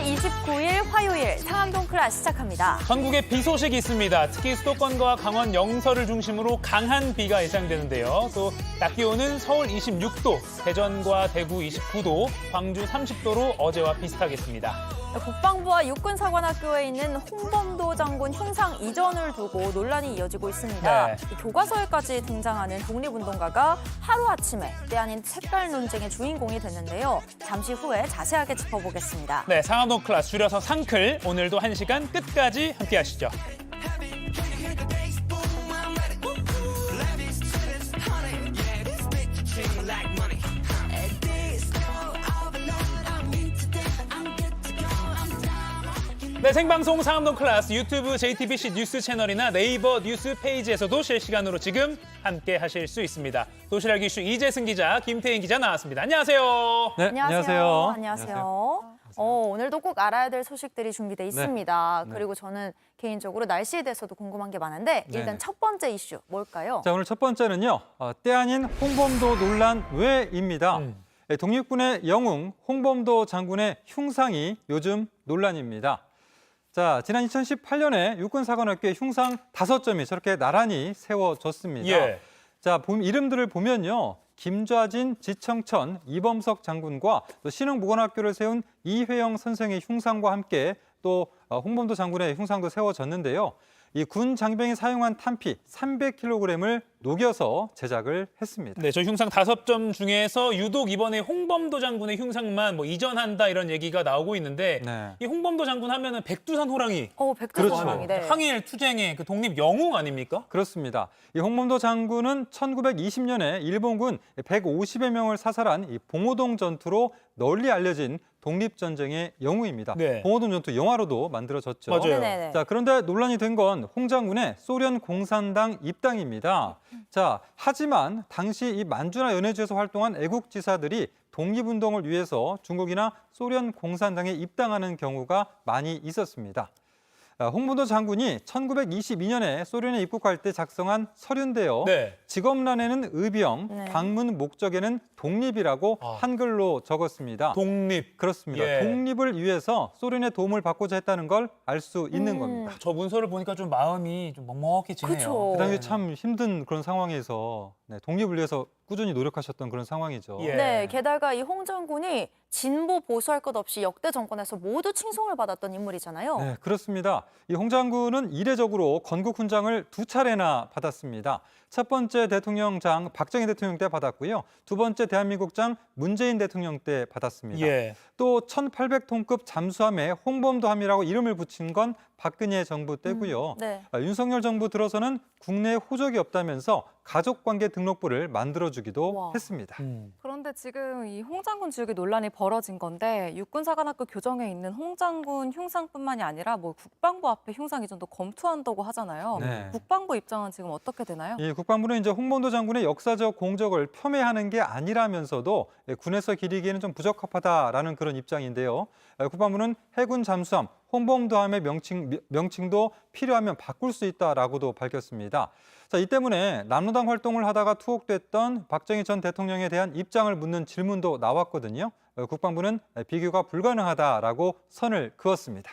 29일 화요일 상암동 클라스 시작합니다. 전국에 비 소식이 있습니다. 특히 수도권과 강원 영서를 중심으로 강한 비가 예상되는데요. 또 낮 기온은 서울 26도, 대전과 대구 29도, 광주 30도로 어제와 비슷하겠습니다. 국방부와 육군사관학교에 있는 홍범도 장군 흉상 이전을 두고 논란이 이어지고 있습니다. 네. 교과서에까지 등장하는 독립운동가가 하루아침에 때 아닌 색깔 논쟁의 주인공이 됐는데요. 잠시 후에 자세하게 짚어보겠습니다. 네, 상암동 클라스 줄여서 상클. 오늘도 1시간 끝까지 함께 하시죠. 네, 생방송 상암동 클라스 유튜브 JTBC 뉴스 채널이나 네이버 뉴스 페이지에서도 실시간으로 지금 함께 하실 수 있습니다. 도시락 이슈 이재승 기자, 김태인 기자 나왔습니다. 안녕하세요. 네, 안녕하세요. 안녕하세요. 오늘도 꼭 알아야 될 소식들이 준비돼 있습니다. 그리고 저는 개인적으로 날씨에 대해서도 궁금한 게 많은데 일단 첫 번째 이슈 뭘까요? 자, 오늘 첫 번째는요. 때 아닌 홍범도 논란 왜입니다. 독립군의 영웅 홍범도 장군의 흉상이 요즘 논란입니다. 자, 지난 2018년에 육군사관학교에 흉상 5점이 저렇게 나란히 세워졌습니다. 예. 자, 이름들을 보면요. 김좌진, 지청천, 이범석 장군과 또 신흥보건학교를 세운 이회영 선생의 흉상과 함께 또 홍범도 장군의 흉상도 세워졌는데요. 이 군 장병이 사용한 탄피 300kg을 녹여서 제작을 했습니다. 네, 저 흉상 5점 중에서 유독 이번에 홍범도 장군의 흉상만 이전한다 이런 얘기가 나오고 있는데 네. 이 홍범도 장군 하면은 백두산 호랑이, 백두산 호랑이. 네. 항일 투쟁의 그 독립 영웅 아닙니까? 그렇습니다. 이 홍범도 장군은 1920년에 일본군 150여 명을 사살한 이 봉오동 전투로 널리 알려진 독립전쟁의 영웅입니다. 네. 봉오동 전투 영화로도 만들어졌죠. 맞아요. 네네네. 자, 그런데 논란이 된 건 홍 장군의 소련 공산당 입당입니다. 자, 하지만 당시 이 만주나 연해주에서 활동한 애국지사들이 독립운동을 위해서 중국이나 소련 공산당에 입당하는 경우가 많이 있었습니다. 홍범도 장군이 1922년에 소련에 입국할 때 작성한 서류인데요. 네. 직업란에는 의병, 네. 방문 목적에는 독립이라고 한글로 적었습니다. 독립. 그렇습니다. 예. 독립을 위해서 소련의 도움을 받고자 했다는 걸 알 수 있는 겁니다. 저 문서를 보니까 좀 마음이 좀 먹먹해지네요. 그쵸. 그 당시 참 힘든 그런 상황에서 독립을 위해서 꾸준히 노력하셨던 그런 상황이죠. 예. 네, 게다가 이 홍 장군이 진보 보수할 것 없이 역대 정권에서 모두 칭송을 받았던 인물이잖아요. 네, 그렇습니다. 이 홍 장군은 이례적으로 건국훈장을 2차례나 받았습니다. 첫 번째 대통령장 박정희 대통령 때 받았고요. 두 번째 대한민국장 문재인 대통령 때 받았습니다. 예. 또 1800톤급 잠수함에 홍범도함이라고 이름을 붙인 건 박근혜 정부 때고요. 네. 윤석열 정부 들어서는 국내에 호적이 없다면서 가족관계 등록부를 만들어주기도 와. 했습니다. 그런데 지금 이 홍 장군 지역의 논란이 벌어진 건데 육군사관학교 교정에 있는 홍 장군 흉상뿐만이 아니라 국방부 앞에 흉상 이전도 검토한다고 하잖아요. 네. 국방부 입장은 지금 어떻게 되나요? 이 국방부는 이제 홍범도 장군의 역사적 공적을 폄훼하는 게 아니라면서도 군에서 기리기에는 좀 부적합하다라는 그런 입장인데요. 국방부는 해군 잠수함 홍범도함의 명칭도 필요하면 바꿀 수 있다라고도 밝혔습니다. 자, 이 때문에 남로당 활동을 하다가 투옥됐던 박정희 전 대통령에 대한 입장을 묻는 질문도 나왔거든요. 국방부는 비교가 불가능하다라고 선을 그었습니다.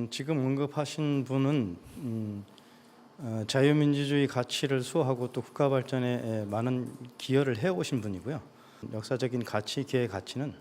지금 언급하신 분은 자유민주주의 가치를 수호하고 또 국가 발전에 많은 기여를 해오신 분이고요. 역사적인 가치, 기회의 가치는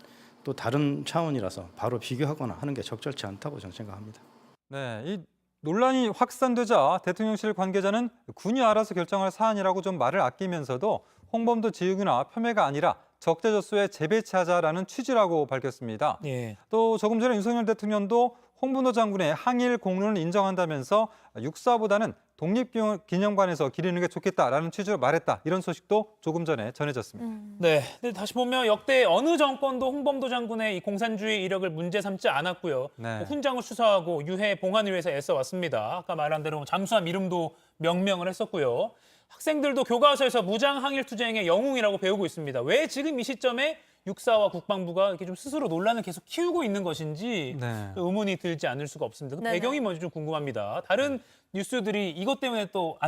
또 다른 차원이라서 바로 비교하거나 하는 게 적절치 않다고 저는 생각합니다. 네, 이 논란이 확산되자 대통령실 관계자는 군이 알아서 결정할 사안이라고 좀 말을 아끼면서도 홍범도 지역이나 폄훼가 아니라 적재적소에 재배치하자라는 취지라고 밝혔습니다. 예. 또 조금 전에 윤석열 대통령도 홍범도 장군의 항일 공로를 인정한다면서 육사보다는 독립기념관에서 기리는 게 좋겠다라는 취지로 말했다. 이런 소식도 조금 전에 전해졌습니다. 네, 근데 다시 보면 역대 어느 정권도 홍범도 장군의 이 공산주의 이력을 문제 삼지 않았고요. 네. 훈장을 수사하고 유해 봉환을 위해서 애써왔습니다. 아까 말한 대로 잠수함 이름도 명명을 했었고요. 학생들도 교과서에서 무장 항일 투쟁의 영웅이라고 배우고 있습니다. 왜 지금 이 시점에 육사와 국방부가 이렇게 좀 스스로 논란을 계속 키우고 있는 것인지 네. 의문이 들지 않을 수가 없습니다. 그 네네. 배경이 뭔지 좀 궁금합니다. 다른 뉴스들이 이것 때문에 또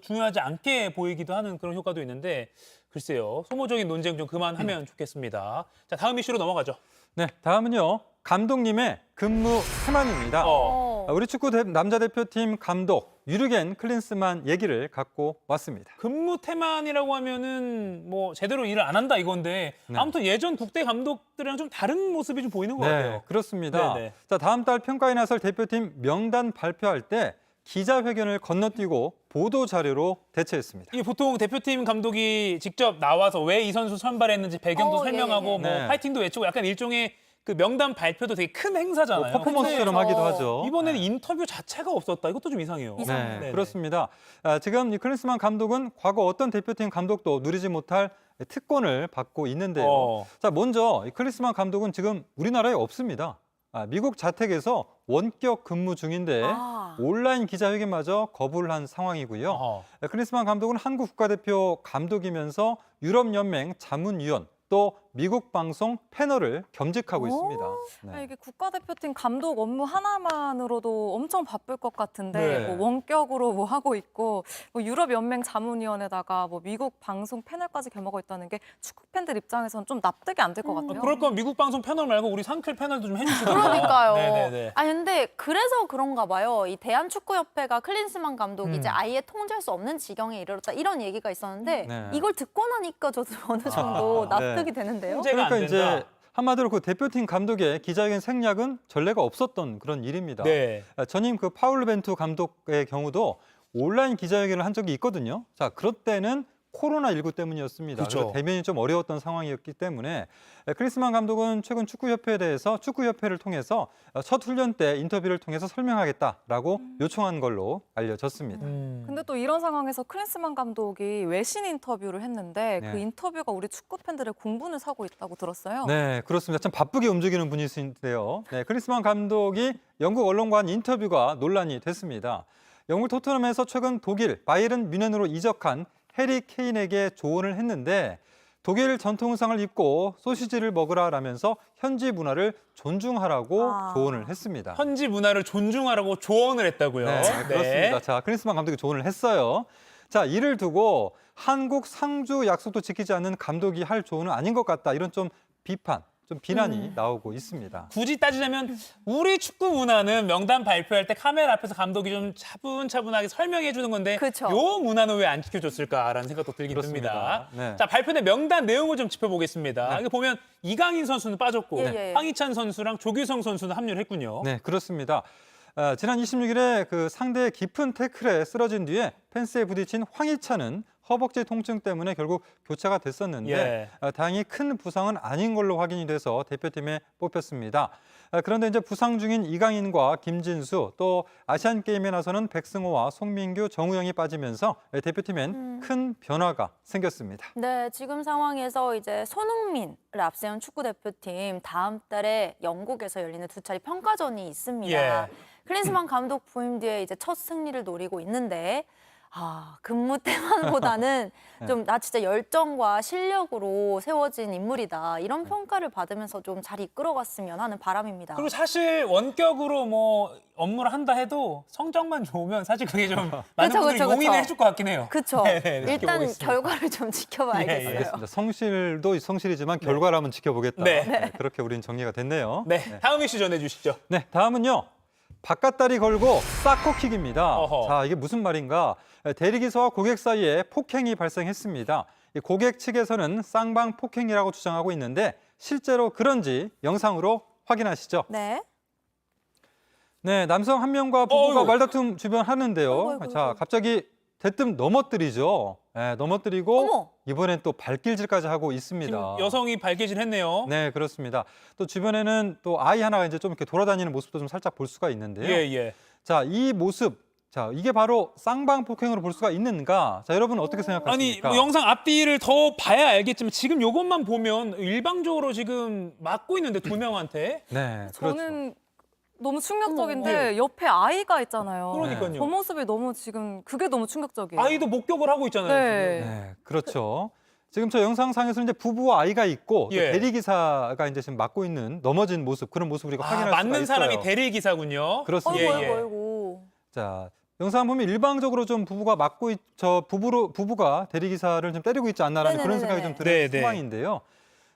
중요하지 않게 보이기도 하는 그런 효과도 있는데 글쎄요. 소모적인 논쟁 좀 그만하면 좋겠습니다. 자, 다음 이슈로 넘어가죠. 네, 다음은요. 감독님의 근무 태만입니다. 우리 축구 남자 대표팀 감독 유르겐 클린스만 얘기를 갖고 왔습니다. 근무 태만이라고 하면은 뭐 제대로 일을 안 한다 이건데 네. 아무튼 예전 국대 감독들이랑 좀 다른 모습이 좀 보이는 것 네, 같아요. 그렇습니다. 네네. 자, 다음 달 평가에 나설 대표팀 명단 발표할 때 기자회견을 건너뛰고 보도 자료로 대체했습니다. 이게 보통 대표팀 감독이 직접 나와서 왜 이 선수 선발했는지 배경도 설명하고 예, 예. 뭐 네. 파이팅도 외치고 약간 일종의 그 명단 발표도 되게 큰 행사잖아요. 퍼포먼스처럼 그쵸. 하기도 하죠. 이번에는 인터뷰 자체가 없었다. 이것도 좀 이상해요. 이상해요. 네, 네네. 그렇습니다. 지금 이 클린스만 감독은 과거 어떤 대표팀 감독도 누리지 못할 특권을 받고 있는데요. 어. 자, 먼저 이 클린스만 감독은 지금 우리나라에 없습니다. 미국 자택에서 원격 근무 중인데 아. 온라인 기자회견마저 거부를 한 상황이고요. 어허. 클린스만 감독은 한국 국가대표 감독이면서 유럽연맹 자문위원 또 미국 방송 패널을 겸직하고 있습니다. 아, 이게 국가대표팀 감독 업무 하나만으로도 엄청 바쁠 것 같은데 네. 뭐 원격으로 뭐 하고 있고 뭐 유럽 연맹 자문위원회다가 뭐 미국 방송 패널까지 겸하고 있다는 게 축구 팬들 입장에서는 좀 납득이 안 될 것 같아요. 그럴 거면 미국 방송 패널 말고 우리 상클 패널도 좀 해주시던가. 그러니까요. 네네네. 아 근데 그래서 그런가 봐요. 이 대한축구협회가 클린스만 감독이 이제 아예 통제할 수 없는 지경에 이르렀다 이런 얘기가 있었는데 네. 이걸 듣고 나니까 저도 어느 정도 납득이 되는데요. 통제가 안 그러니까 된다. 이제 한마디로 그 대표팀 감독의 기자회견 생략은 전례가 없었던 그런 일입니다. 네. 전임 그 파울루 벤투 감독의 경우도 온라인 기자회견을 한 적이 있거든요. 자, 그럴 때는 코로나19 때문이었습니다. 그렇죠. 그래서 대면이 좀 어려웠던 상황이었기 때문에 클린스만 감독은 최근 축구협회에 대해서 축구협회를 통해서 첫 훈련 때 인터뷰를 통해서 설명하겠다라고 요청한 걸로 알려졌습니다. 근데 또 이런 상황에서 클린스만 감독이 외신 인터뷰를 했는데 네. 그 인터뷰가 우리 축구 팬들의 공분을 사고 있다고 들었어요. 네, 그렇습니다. 참 바쁘게 움직이는 분이신데요. 네, 클린스만 감독이 영국 언론과 한 인터뷰가 논란이 됐습니다. 영국 토트넘에서 최근 독일 바이에른 뮌헨으로 이적한 해리 케인에게 조언을 했는데 독일 전통 의상을 입고 소시지를 먹으라라면서 현지 문화를 존중하라고 조언을 했습니다. 현지 문화를 존중하라고 조언을 했다고요. 네, 그렇습니다. 자, 클린스만 감독이 조언을 했어요. 자, 이를 두고 한국 상주 약속도 지키지 않는 감독이 할 조언은 아닌 것 같다. 이런 좀 비판, 좀 비난이 나오고 있습니다. 굳이 따지자면 우리 축구 문화는 명단 발표할 때 카메라 앞에서 감독이 좀 차분차분하게 설명해 주는 건데 그쵸. 요 문화는 왜 안 지켜줬을까라는 생각도 들긴 듭니다. 그렇습니다. 네. 자, 발표된 명단 내용을 좀 짚어보겠습니다. 이거 보면 이강인 선수는 빠졌고 예, 예. 황희찬 선수랑 조규성 선수는 합류를 했군요. 네, 그렇습니다. 지난 26일에 그 상대의 깊은 태클에 쓰러진 뒤에 펜스에 부딪힌 황희찬은 허벅지 통증 때문에 결국 교체가 됐었는데 다행히 큰 부상은 아닌 걸로 확인이 돼서 대표팀에 뽑혔습니다. 그런데 이제 부상 중인 이강인과 김진수 또 아시안 게임에 나서는 백승호와 송민규, 정우영이 빠지면서 대표팀엔 큰 변화가 생겼습니다. 네, 지금 상황에서 이제 손흥민을 앞세운 축구대표팀 다음 달에 영국에서 열리는 두 차례 평가전이 있습니다. 예. 클린스만 감독 부임 뒤에 이제 첫 승리를 노리고 있는데 근무 때만보다는 좀 나 진짜 열정과 실력으로 세워진 인물이다. 이런 평가를 받으면서 좀 잘 이끌어갔으면 하는 바람입니다. 그리고 사실 원격으로 뭐 업무를 한다 해도 성적만 좋으면 사실 그게 좀 많은 분들이 그쵸. 용인을 해줄 것 같긴 해요. 그렇죠. 네네, 일단 지켜보겠습니다. 결과를 좀 지켜봐야겠어요. 알겠습니다. 성실도 성실이지만 결과를 한번 지켜보겠다. 네. 네, 그렇게 우린 정리가 됐네요. 네, 다음 이슈 전해주시죠. 네, 다음은요. 바깥다리 걸고 사코킥입니다. 어허. 자, 이게 무슨 말인가? 대리기사와 고객 사이에 폭행이 발생했습니다. 이 고객 측에서는 쌍방 폭행이라고 주장하고 있는데 실제로 그런지 영상으로 확인하시죠. 네. 네, 남성 한 명과 부부가 어이구. 말다툼 주변 하는데요. 어이구. 자, 갑자기 대뜸 넘어뜨리죠. 네, 넘어뜨리고 어머. 이번엔 또 발길질까지 하고 있습니다. 지금 여성이 발개질했네요. 네, 그렇습니다. 또 주변에는 또 아이 하나가 이제 좀 이렇게 돌아다니는 모습도 좀 살짝 볼 수가 있는데요. 예. 자, 이 모습, 자, 이게 바로 쌍방 폭행으로 볼 수가 있는가? 자, 여러분 어떻게 아니, 생각하십니까? 뭐 영상 앞뒤를 더 봐야 알겠지만 지금 요것만 보면 일방적으로 지금 맞고 있는데 두 명한테. 네, 그렇죠. 저는 너무 충격적인데 어머, 옆에 아이가 있잖아요. 그러니까요. 저 모습이 너무 지금 그게 너무 충격적이에요. 아이도 목격을 하고 있잖아요. 네. 네, 그렇죠. 지금 저 영상상에서는 이제 부부와 아이가 있고 또 예. 대리기사가 이제 지금 맡고 있는 넘어진 모습, 그런 모습 우리가 지금. 확인할 수가 맞는 있어요. 사람이 대리기사군요. 그렇습니다. 예. 어이구. 자, 영상 보면 일방적으로 좀 부부가 부부가 대리기사를 좀 때리고 있지 않나라는 그런 생각이 좀 드는 네네네. 상황인데요.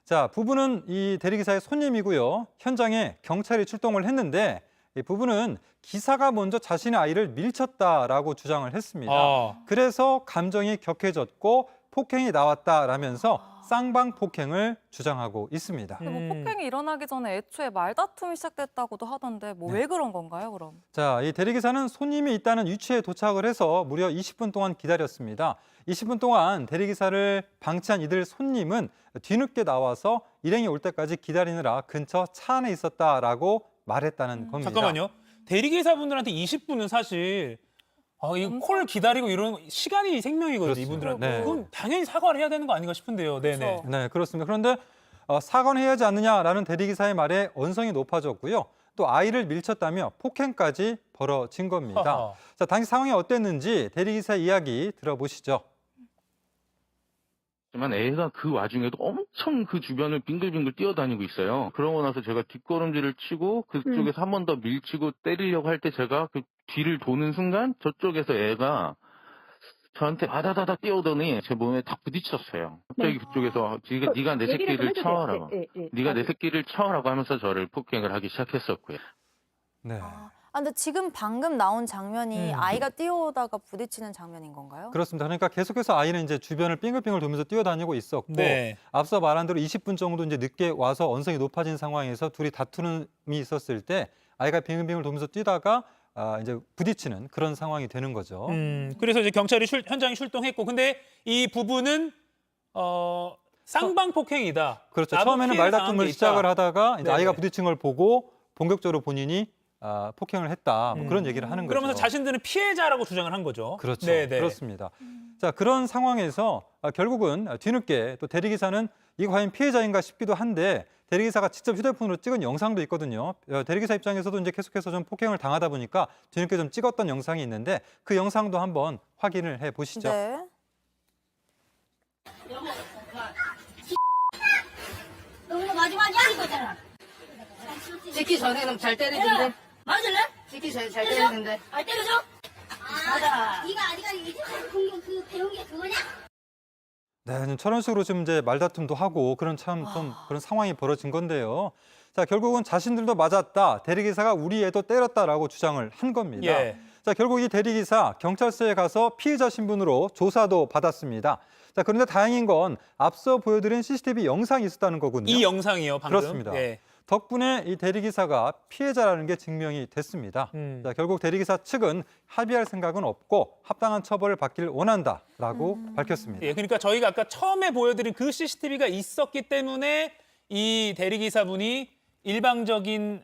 자, 부부는 이 대리기사의 손님이고요. 현장에 경찰이 출동을 했는데 이 부부는 기사가 먼저 자신의 아이를 밀쳤다라고 주장을 했습니다. 그래서 감정이 격해졌고 폭행이 나왔다라면서 쌍방 폭행을 주장하고 있습니다. 근데 뭐 폭행이 일어나기 전에 애초에 말다툼이 시작됐다고도 하던데 뭐 왜 그런 건가요, 그럼? 자, 이 대리기사는 손님이 있다는 위치에 도착을 해서 무려 20분 동안 기다렸습니다. 20분 동안 대리기사를 방치한 이들 손님은 뒤늦게 나와서 일행이 올 때까지 기다리느라 근처 차 안에 있었다라고 말했다는 겁니다. 잠깐만요. 대리기사분들한테 20분은 사실 이거 콜 기다리고 이런 시간이 생명이거든요, 그렇습니다. 이분들한테. 네. 그럼 당연히 사과를 해야 되는 거 아닌가 싶은데요. 네네. 그렇죠. 네, 그렇습니다. 그런데 사과는 해야 하지 않느냐라는 대리기사의 말에 언성이 높아졌고요. 또 아이를 밀쳤다며 폭행까지 벌어진 겁니다. 하하. 자, 당시 상황이 어땠는지 대리기사 이야기 들어보시죠. 하지만 애가 그 와중에도 엄청 그 주변을 빙글빙글 뛰어다니고 있어요. 그러고 나서 제가 뒷걸음질을 치고 그쪽에서 한 번 더 밀치고 때리려고 할 때 제가 그 뒤를 도는 순간 저쪽에서 애가 저한테 아다다다 뛰어오더니 제 몸에 다 부딪혔어요. 갑자기 그쪽에서 네가 내 새끼를 쳐라고. 네가 내 새끼를 쳐라고 하면서 저를 폭행을 하기 시작했었고요. 네. 근데 지금 방금 나온 장면이 음. 아이가 뛰어오다가 부딪히는 장면인 건가요? 그렇습니다. 그러니까 계속해서 아이는 이제 주변을 빙글빙글 돌면서 뛰어다니고 있었고 네. 앞서 말한 대로 20분 정도 이제 늦게 와서 언성이 높아진 상황에서 둘이 다투는 이 있었을 때 아이가 빙글빙글 돌면서 뛰다가 이제 부딪히는 그런 상황이 되는 거죠. 그래서 이제 경찰이 현장에 출동했고, 근데 이 부부는 쌍방 폭행이다. 그렇죠. 나도 처음에는 피해 당한 게 말다툼을 있다. 시작을 하다가 이제 네네. 아이가 부딪힌 걸 보고 본격적으로 본인이 폭행을 했다. 뭐 그런 얘기를 하는 거죠. 그러면서 자신들은 피해자라고 주장을 한 거죠. 그렇죠. 네네. 그렇습니다. 자, 그런 상황에서 결국은 뒤늦게 또 대리기사는 이거 과연 피해자인가 싶기도 한데 대리기사가 직접 휴대폰으로 찍은 영상도 있거든요. 대리기사 입장에서도 이제 계속해서 좀 폭행을 당하다 보니까 뒤늦게 좀 찍었던 영상이 있는데 그 영상도 한번 확인을 해 보시죠. 네. 너무 마지막에 이거잖아. 찍기 전에는 잘 때리던데. 맞을래? 찍기 전에 잘 때리는데. 아 때려줘? 맞아. 네가 아직까지 이제까지 공격 그 배운 게 그거냐? 네, 좀 저런 식으로 좀 이제 말다툼도 하고 그런 참 좀 그런 상황이 벌어진 건데요. 자, 결국은 자신들도 맞았다. 대리기사가 우리 애도 때렸다라고 주장을 한 겁니다. 예. 자, 결국 이 대리기사 경찰서에 가서 피해자 신분으로 조사도 받았습니다. 자, 그런데 다행인 건 앞서 보여드린 CCTV 영상이 있었다는 거군요. 이 영상이요, 방금. 그렇습니다. 예. 덕분에 이 대리기사가 피해자라는 게 증명이 됐습니다. 자, 결국 대리기사 측은 합의할 생각은 없고 합당한 처벌을 받기를 원한다라고 밝혔습니다. 예, 그러니까 저희가 아까 처음에 보여드린 그 CCTV가 있었기 때문에 이 대리기사분이 일방적인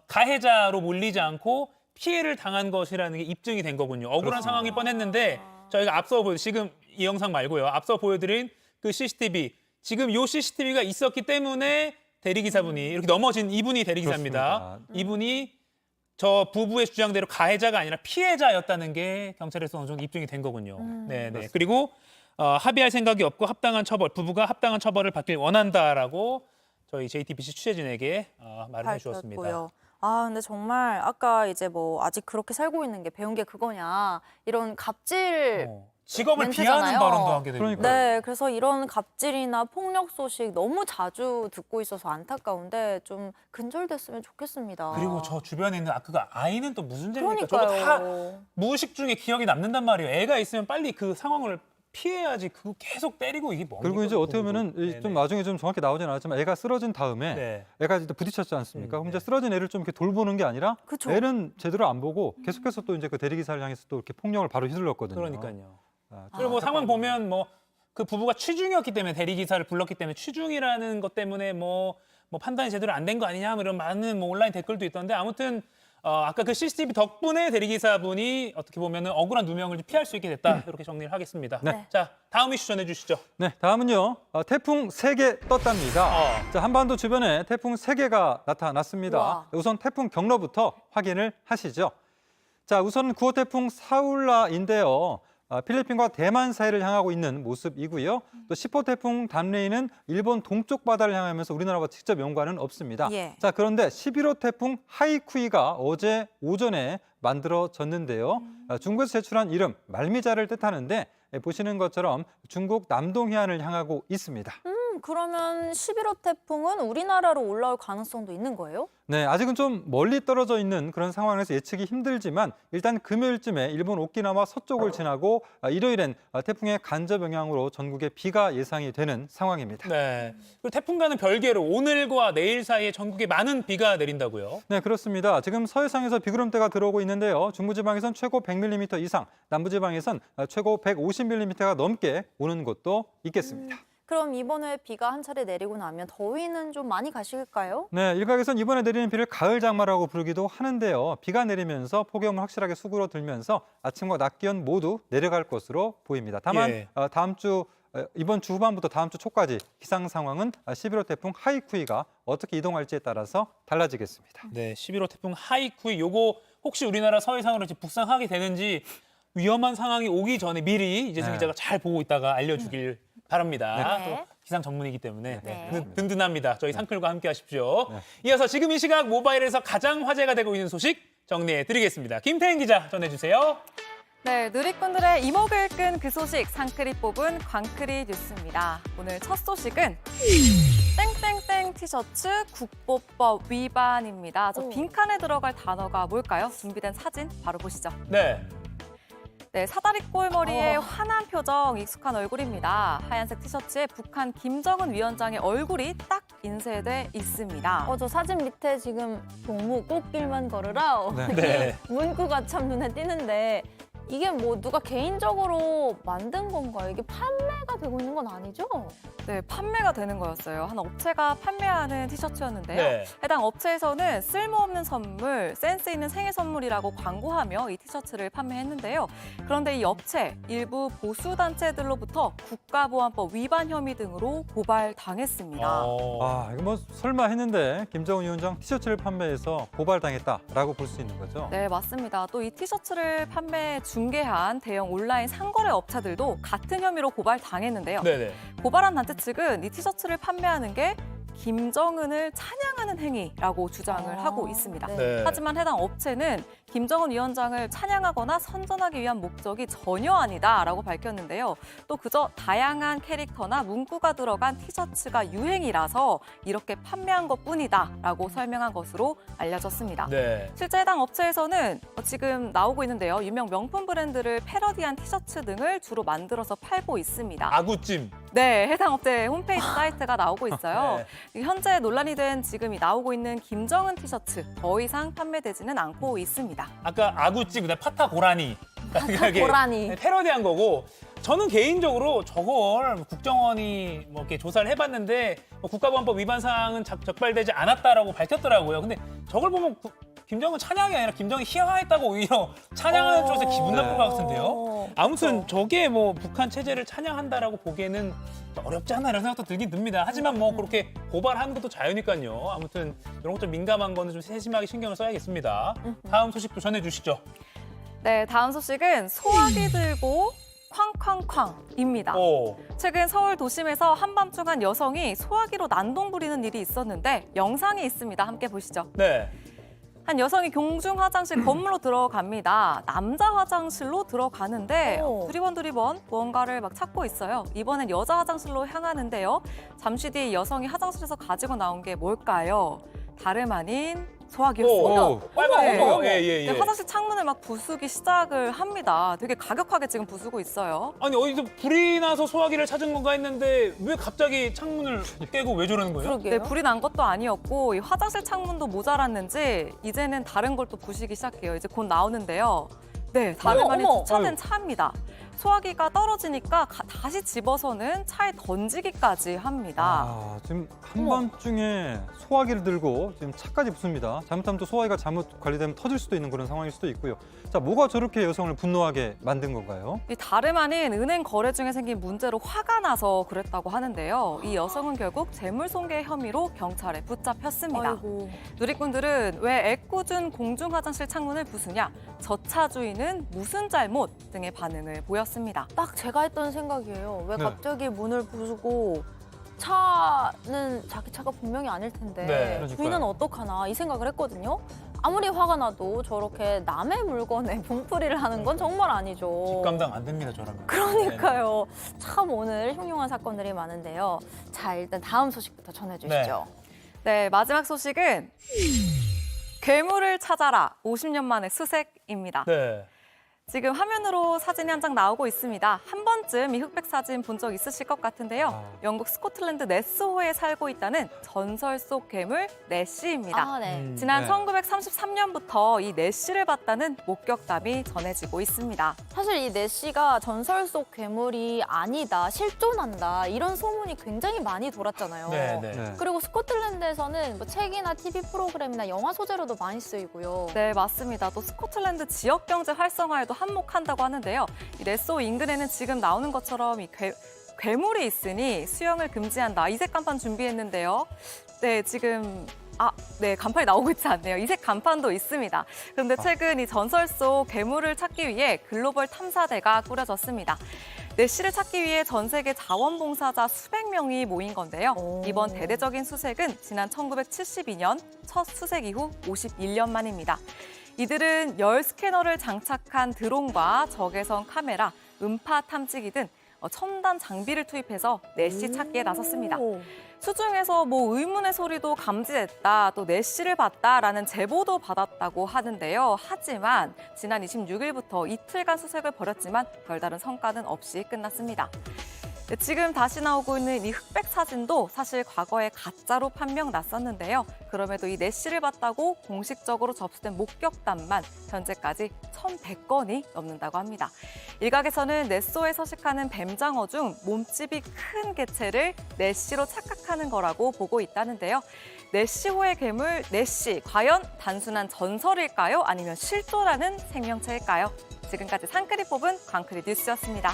가해자로 몰리지 않고 피해를 당한 것이라는 게 입증이 된 거군요. 억울한 상황이 뻔했는데 저희가 지금 이 영상 말고요. 앞서 보여드린 그 CCTV, 지금 이 CCTV가 있었기 때문에 대리기사분이 이렇게 넘어진 이분이 대리기사입니다. 그렇습니다. 이분이 저 부부의 주장대로 가해자가 아니라 피해자였다는 게 경찰에서 어느 정도 입증이 된 거군요. 네네. 그리고 합의할 생각이 없고 부부가 합당한 처벌을 받길 원한다라고 저희 JTBC 취재진에게 말을 해주었습니다. 밝혔고요. 근데 정말 아까 이제 뭐 아직 그렇게 살고 있는 게 배운 게 그거냐 이런 갑질 직업을 멘트잖아요. 비하하는 발언도 하게 되고. 그러니까요. 네, 그래서 이런 갑질이나 폭력 소식 너무 자주 듣고 있어서 안타까운데 좀 근절됐으면 좋겠습니다. 그리고 저 주변에 있는 그 아이는 또 무슨 죄입니까? 저거 다 그러니까요. 무의식 중에 기억이 남는단 말이에요. 애가 있으면 빨리 그 상황을 피해야지. 그거 계속 때리고 이게 뭡니까? 그리고 이제 어떻게 부부도. 보면은 네네. 좀 나중에 좀 정확히 나오진 않았지만 애가 쓰러진 다음에 네. 애가 이제 부딪혔지 않습니까? 그럼 이제 네. 쓰러진 애를 좀 이렇게 돌보는 게 아니라 그쵸. 애는 제대로 안 보고 계속해서 또 이제 그 대리기사를 향해서 또 이렇게 폭력을 바로 휘둘렀거든요. 그러니까요. 아, 그리고 뭐 상황 보면 뭐 그 부부가 취중이었기 때문에 대리기사를 불렀기 때문에 취중이라는 것 때문에 뭐 판단이 제대로 안 된 거 아니냐 뭐 이런 많은 뭐 온라인 댓글도 있던데 아무튼 아까 그 CCTV 덕분에 대리기사분이 어떻게 보면 억울한 누명을 좀 피할 수 있게 됐다 이렇게 정리를 하겠습니다. 네. 자 다음 이슈 전해주시죠. 네, 다음은요. 태풍 3개 떴답니다. 자, 한반도 주변에 태풍 3개가 나타났습니다. 우와. 우선 태풍 경로부터 확인을 하시죠. 자, 우선 9호 태풍 사울라인데요. 필리핀과 대만 사이를 향하고 있는 모습이고요. 또 10호 태풍 담레이는 일본 동쪽 바다를 향하면서 우리나라와 직접 연관은 없습니다. 예. 자, 그런데 11호 태풍 하이쿠이가 어제 오전에 만들어졌는데요. 중국에서 제출한 이름 말미잘을 뜻하는데 보시는 것처럼 중국 남동 해안을 향하고 있습니다. 그러면 11호 태풍은 우리나라로 올라올 가능성도 있는 거예요? 네, 아직은 좀 멀리 떨어져 있는 그런 상황에서 예측이 힘들지만 일단 금요일쯤에 일본 오키나와 서쪽을 지나고 일요일엔 태풍의 간접 영향으로 전국에 비가 예상이 되는 상황입니다. 네. 그리고 태풍과는 별개로 오늘과 내일 사이에 전국에 많은 비가 내린다고요? 네, 그렇습니다. 지금 서해상에서 비구름대가 들어오고 있는데요. 중부지방에선 최고 100mm 이상, 남부지방에선 최고 150mm가 넘게 오는 곳도 있겠습니다. 그럼 이번에 비가 한 차례 내리고 나면 더위는 좀 많이 가실까요? 네, 일각에선 이번에 내리는 비를 가을 장마라고 부르기도 하는데요. 비가 내리면서 폭염은 확실하게 수그러들면서 아침과 낮 기온 모두 내려갈 것으로 보입니다. 다만 예. 이번 주 후반부터 다음 주 초까지 기상 상황은 11호 태풍 하이쿠이가 어떻게 이동할지에 따라서 달라지겠습니다. 네, 11호 태풍 하이쿠이 요거 혹시 우리나라 서해상으로 이제 북상하게 되는지 위험한 상황이 오기 전에 미리 이재승 네. 기자가 잘 보고 있다가 알려주길 바랍니다. 네. 또 기상 전문이기 때문에 네. 든든합니다. 저희 상클과 함께 하십시오. 네. 이어서 지금 이 시각 모바일에서 가장 화제가 되고 있는 소식 정리해드리겠습니다. 김태인 기자 전해주세요. 네, 누리꾼들의 이목을 끈 그 소식 상크리 뽑은 광크리 뉴스입니다. 오늘 첫 소식은 땡땡땡 티셔츠 국보법 위반입니다. 저 빈칸에 들어갈 단어가 뭘까요? 준비된 사진 바로 보시죠. 네. 네, 사다리 꼴머리에 환한 표정, 익숙한 얼굴입니다. 하얀색 티셔츠에 북한 김정은 위원장의 얼굴이 딱 인쇄돼 있습니다. 저 사진 밑에 지금 동무 꽃길만 걸으라 네. 문구가 참 눈에 띄는데 이게 뭐 누가 개인적으로 만든 건가요? 이게 판매가 되고 있는 건 아니죠? 네, 판매가 되는 거였어요. 한 업체가 판매하는 티셔츠였는데요. 네. 해당 업체에서는 쓸모없는 선물, 센스 있는 생일 선물이라고 광고하며 이 티셔츠를 판매했는데요. 그런데 이 업체 일부 보수 단체들로부터 국가보안법 위반 혐의 등으로 고발당했습니다. 이거 뭐 설마 했는데 김정은 위원장 티셔츠를 판매해서 고발당했다라고 볼 수 있는 거죠? 네, 맞습니다. 또 이 티셔츠를 중개한 대형 온라인 상거래 업체들도 같은 혐의로 고발당했는데요. 네네. 고발한 단체 측은 이 티셔츠를 판매하는 게 김정은을 찬양하는 행위라고 주장을 하고 있습니다. 네. 하지만 해당 업체는 김정은 위원장을 찬양하거나 선전하기 위한 목적이 전혀 아니다라고 밝혔는데요. 또 그저 다양한 캐릭터나 문구가 들어간 티셔츠가 유행이라서 이렇게 판매한 것뿐이다라고 설명한 것으로 알려졌습니다. 네. 실제 해당 업체에서는 지금 나오고 있는데요. 유명 명품 브랜드를 패러디한 티셔츠 등을 주로 만들어서 팔고 있습니다. 아구찜. 네, 해당 업체 홈페이지 사이트가 나오고 있어요. 네. 현재 논란이 된 지금 나오고 있는 김정은 티셔츠 더 이상 판매되지는 않고 있습니다. 아까 아구찜, 그다음 파타 고라니. 고라니. 패러디한 거고 저는 개인적으로 저걸 국정원이 뭐 이렇게 조사를 해봤는데 뭐 국가보안법 위반 사항은 적발되지 않았다라고 밝혔더라고요. 근데 저걸 보면 김정은 찬양이 아니라 김정은 희화했다고 오히려 찬양하는 쪽에서 기분 나쁠 것 같은데요. 아무튼 저게 뭐 북한 체제를 찬양한다라고 보기에는 어렵지 않나 이런 생각도 들긴 듭니다. 하지만 뭐 그렇게 고발하는 것도 자유니까요. 아무튼 이런 것 좀 민감한 거는 좀 세심하게 신경을 써야겠습니다. 다음 소식도 전해주시죠. 네, 다음 소식은 소화기 들고 쾅쾅쾅입니다. 최근 서울 도심에서 한밤중 한 여성이 소화기로 난동 부리는 일이 있었는데 영상이 있습니다. 함께 보시죠. 네. 한 여성이 공중 화장실 건물로 들어갑니다. 남자 화장실로 들어가는데 두리번 무언가를 막 찾고 있어요. 이번엔 여자 화장실로 향하는데요. 잠시 뒤 여성이 화장실에서 가지고 나온 게 뭘까요? 다름 아닌 소화기였습니다. 빨간 거. 네, 화장실 창문을 막 부수기 시작을 합니다. 되게 가격하게 지금 부수고 있어요. 아니 어디서 불이 나서 소화기를 찾은 건가 했는데 왜 갑자기 창문을 깨고 왜 저러는 거예요? 그러게요. 네, 불이 난 것도 아니었고 이 화장실 창문도 모자랐는지 이제는 다른 걸 또 부시기 시작해요. 이제 곧 나오는데요. 네, 다름 아닌 주차된 차입니다. 소화기가 떨어지니까 다시 집어서는 차에 던지기까지 합니다. 지금 한밤중에 소화기를 들고 지금 차까지 부숩니다. 잘못하면 또 소화기가 잘못 관리되면 터질 수도 있는 그런 상황일 수도 있고요. 자, 뭐가 저렇게 여성을 분노하게 만든 건가요? 이 다름 아닌 은행 거래 중에 생긴 문제로 화가 나서 그랬다고 하는데요. 이 여성은 결국 재물손괴 혐의로 경찰에 붙잡혔습니다. 아이고. 누리꾼들은 왜 애꿎은 공중 화장실 창문을 부수냐, 저 차 주인은 무슨 잘못 등의 반응을 보였습니다. 보였습니다. 딱 제가 했던 생각이에요. 왜 네. 갑자기 문을 부수고 차는 자기 차가 분명히 아닐 텐데 네, 그러니까요. 주인은 어떡하나 이 생각을 했거든요. 아무리 화가 나도 저렇게 남의 물건에 분풀이를 하는 건 정말 아니죠. 뒷감당 안 됩니다, 저라면. 그러니까요. 참 오늘 흉흉한 사건들이 많은데요. 자, 일단 다음 소식부터 전해주시죠. 네, 마지막 소식은 괴물을 찾아라 50년 만의 수색입니다. 네. 지금 화면으로 사진이 한 장 나오고 있습니다. 한 번쯤 이 흑백 사진 본 적 있으실 것 같은데요. 영국 스코틀랜드 네스호에 살고 있다는 전설 속 괴물 네시입니다. 아, 네. 지난 네. 1933년부터 이 네시를 봤다는 목격담이 전해지고 있습니다. 사실 이 네시가 전설 속 괴물이 아니다, 실존한다 이런 소문이 굉장히 많이 돌았잖아요. 네, 네. 네. 그리고 스코틀랜드에서는 뭐 책이나 TV 프로그램이나 영화 소재로도 많이 쓰이고요. 네, 맞습니다. 또 스코틀랜드 지역 경제 활성화에도 한몫한다고 하는데요. 이 네스호 인근에는 지금 나오는 것처럼 이 괴물이 있으니 수영을 금지한다. 이색 간판 준비했는데요. 네, 지금 네, 간판이 나오고 있지 않네요. 이색 간판도 있습니다. 그런데 최근 이 전설 속 괴물을 찾기 위해 글로벌 탐사대가 꾸려졌습니다. 네시를 찾기 위해 전 세계 자원봉사자 수백 명이 모인 건데요. 이번 대대적인 수색은 지난 1972년 첫 수색 이후 51년 만입니다. 이들은 열 스캐너를 장착한 드론과 적외선 카메라, 음파 탐지기 등 첨단 장비를 투입해서 네시 찾기에 나섰습니다. 수중에서 뭐 의문의 소리도 감지됐다, 또 네시를 봤다라는 제보도 받았다고 하는데요. 하지만 지난 26일부터 이틀간 수색을 벌였지만 별다른 성과는 없이 끝났습니다. 네, 지금 다시 나오고 있는 이 흑백 사진도 사실 과거에 가짜로 판명 났었는데요. 그럼에도 이 네시를 봤다고 공식적으로 접수된 목격담만 현재까지 1,100건이 넘는다고 합니다. 일각에서는 네스호에 서식하는 뱀장어 중 몸집이 큰 개체를 네시로 착각하는 거라고 보고 있다는데요. 네시호의 괴물 네시, 과연 단순한 전설일까요? 아니면 실존하는 생명체일까요? 지금까지 상크리 뽑은 광크리 뉴스였습니다.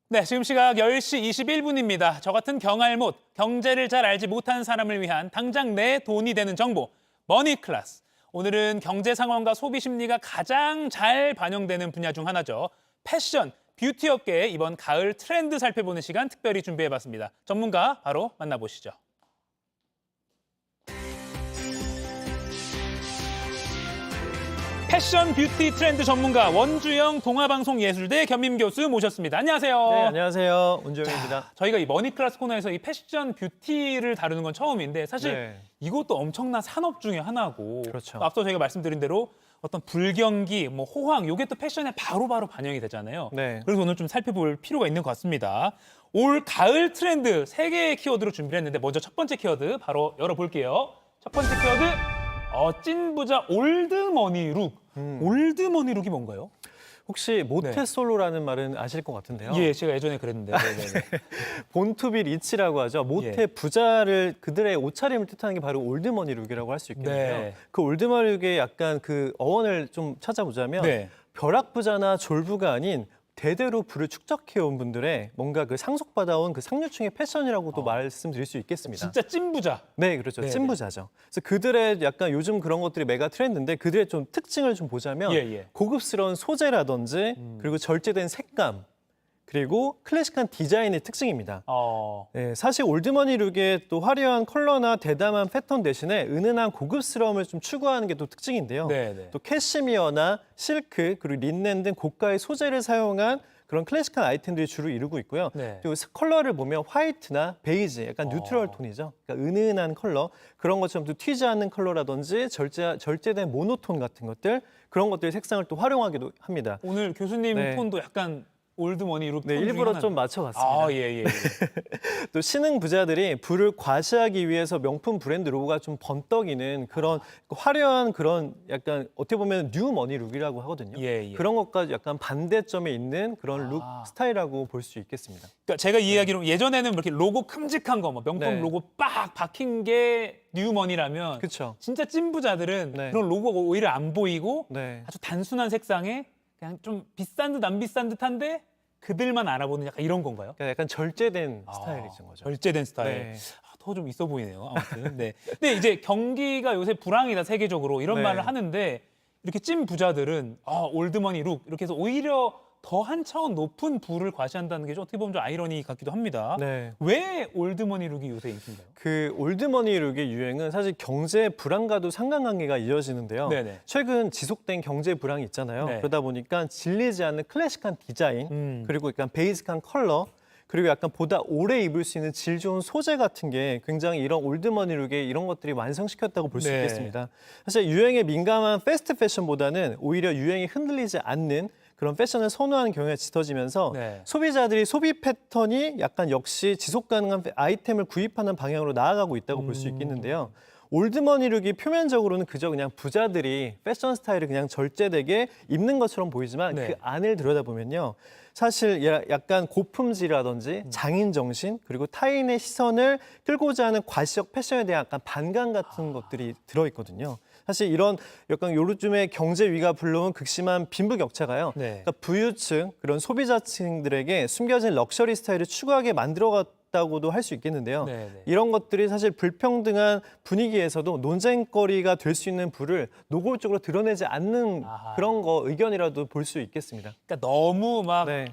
네, 지금 시각 10시 21분입니다. 저 같은 경알못, 경제를 잘 알지 못하는 사람을 위한 당장 내 돈이 되는 정보, 머니클래스. 오늘은 경제 상황과 소비 심리가 가장 잘 반영되는 분야 중 하나죠. 패션, 뷰티 업계의 이번 가을 트렌드 살펴보는 시간 특별히 준비해봤습니다. 전문가 바로 만나보시죠. 패션 뷰티 트렌드 전문가 원주영 동아방송예술대 겸임 교수 모셨습니다. 안녕하세요. 네, 안녕하세요. 원주영입니다. 저희가 이 머니클래스 코너에서 이 패션 뷰티를 다루는 건 처음인데 사실 네. 이것도 엄청난 산업 중에 하나고 그렇죠. 또 앞서 저희가 말씀드린 대로 어떤 불경기, 뭐 호황 이게 또 패션에 바로바로 반영이 되잖아요. 네. 그래서 오늘 좀 살펴볼 필요가 있는 것 같습니다. 올 가을 트렌드 3개의 키워드로 준비를 했는데 먼저 첫 번째 키워드 바로 열어볼게요. 첫 번째 키워드 찐부자 올드머니 룩. 올드머니 룩이 뭔가요? 혹시 모태솔로라는 말은 아실 것 같은데요. 예, 제가 예전에 그랬는데. 네네네. 본투비 리치라고 하죠. 모태 예. 부자를 그들의 옷차림을 뜻하는 게 바로 올드머니 룩이라고 할 수 있겠는데요. 네. 그 올드머니 룩의 약간 그 어원을 좀 찾아보자면 네. 벼락부자나 졸부가 아닌 대대로 부를 축적해온 분들의 뭔가 그 상속받아온 그 상류층의 패션이라고도 말씀드릴 수 있겠습니다. 진짜 찐부자. 네, 그렇죠. 네, 찐부자죠. 그래서 그들의 약간 요즘 그런 것들이 메가 트렌드인데 그들의 좀 특징을 좀 보자면 예. 고급스러운 소재라든지 그리고 절제된 색감 그리고 클래식한 디자인의 특징입니다. 네, 사실 올드머니 룩의 또 화려한 컬러나 대담한 패턴 대신에 은은한 고급스러움을 좀 추구하는 게 또 특징인데요. 네네. 또 캐시미어나 실크 그리고 린넨 등 고가의 소재를 사용한 그런 클래식한 아이템들이 주로 이루고 있고요. 네. 그리고 컬러를 보면 화이트나 베이지, 약간 뉴트럴 톤이죠. 그러니까 은은한 컬러, 그런 것처럼 또 튀지 않는 컬러라든지 절제된 모노톤 같은 것들, 그런 것들의 색상을 또 활용하기도 합니다. 오늘 교수님 네. 톤도 약간 올드머니 룩 네, 톤 중에 일부러 하나. 좀 맞춰봤습니다. 예. 또 신흥 부자들이 부를 과시하기 위해서 명품 브랜드 로고가 좀 번떡이는 그런 화려한 그런 약간 어떻게 보면 뉴머니 룩이라고 하거든요. 예. 그런 것까지 약간 반대점에 있는 그런 룩 스타일이라고 볼 수 있겠습니다. 그러니까 제가 이해하기로 예전에는 이렇게 로고 큼직한 거, 뭐 명품 네. 로고 빡 박힌 게 뉴머니라면 그렇죠. 진짜 찐부자들은 네. 그런 로고가 오히려 안 보이고 네. 아주 단순한 색상에 그냥 좀 비싼 듯 안 비싼 듯한데 그들만 알아보는 약간 이런 건가요? 그러니까 약간 절제된 스타일인 거죠. 절제된 스타일. 네. 더 좀 있어 보이네요. 아무튼. 네. 근데 이제 경기가 요새 불황이다 세계적으로 이런 네. 말을 하는데 이렇게 찐 부자들은 올드머니 룩 이렇게 해서 오히려 더 한 차원 높은 부를 과시한다는 게 좀 어떻게 보면 좀 아이러니 같기도 합니다. 네. 왜 올드머니 룩이 요새 인기인가요? 그 올드머니 룩의 유행은 사실 경제 불황과도 상관관계가 이어지는데요. 네네. 최근 지속된 경제 불황이 있잖아요. 네. 그러다 보니까 질리지 않는 클래식한 디자인, 그리고 약간 베이직한 컬러, 그리고 약간 보다 오래 입을 수 있는 질 좋은 소재 같은 게 굉장히 이런 올드머니 룩에 이런 것들이 완성시켰다고 볼 수 네. 있겠습니다. 사실 유행에 민감한 패스트 패션보다는 오히려 유행이 흔들리지 않는 그런 패션을 선호하는 경우가 짙어지면서 네. 소비자들이 소비 패턴이 약간 역시 지속 가능한 아이템을 구입하는 방향으로 나아가고 있다고 볼 수 있겠는데요. 올드머니 룩이 표면적으로는 그저 그냥 부자들이 패션 스타일을 그냥 절제되게 입는 것처럼 보이지만 네. 그 안을 들여다보면요. 사실 약간 고품질이라든지 장인 정신 그리고 타인의 시선을 끌고자 하는 과시적 패션에 대한 약간 반감 같은 것들이 들어있거든요. 사실 이런 약간 요즘의 경제 위기가 불러온 극심한 빈부격차가요. 네. 그러니까 부유층 그런 소비자층들에게 숨겨진 럭셔리 스타일을 추구하게 만들어갔다고도 할 수 있겠는데요. 네, 네. 이런 것들이 사실 불평등한 분위기에서도 논쟁거리가 될 수 있는 부를 노골적으로 드러내지 않는 아하. 그런 거 의견이라도 볼 수 있겠습니다. 그러니까 너무 막 네.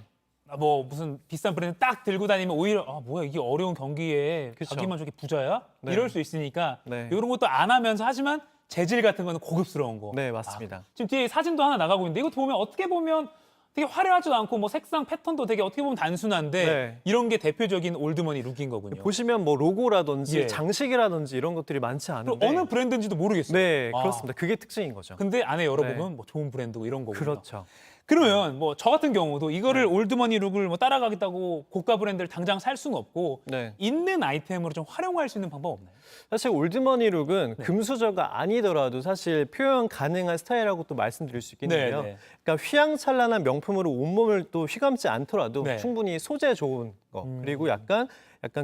뭐 무슨 비싼 브랜드 딱 들고 다니면 오히려 뭐야 이게 어려운 경기에 그쵸. 자기만 저게 부자야? 네. 이럴 수 있으니까 네. 이런 것도 안 하면서 하지만 재질 같은 거는 고급스러운 거. 네, 맞습니다. 지금 뒤에 사진도 하나 나가고 있는데 이것도 보면 어떻게 보면 되게 화려하지도 않고 뭐 색상 패턴도 되게 어떻게 보면 단순한데 네. 이런 게 대표적인 올드머니 룩인 거군요. 보시면 뭐 로고라든지 예. 장식이라든지 이런 것들이 많지 그리고 않은데 어느 브랜드인지도 모르겠어요. 네, 아. 그렇습니다. 그게 특징인 거죠. 근데 안에 열어보면 네. 뭐 좋은 브랜드고 이런 거군요. 그렇죠. 그러면 뭐 저 같은 경우도 이거를 올드머니 룩을 뭐 따라가겠다고 고가 브랜드를 당장 살 수는 없고 네. 있는 아이템으로 좀 활용할 수 있는 방법 없나요? 사실 올드머니 룩은 네. 금수저가 아니더라도 사실 표현 가능한 스타일이라고 또 말씀드릴 수 있겠는데요. 네, 네. 그러니까 휘황찬란한 명품으로 온몸을 또 휘감지 않더라도 네. 충분히 소재 좋은 거 그리고 약간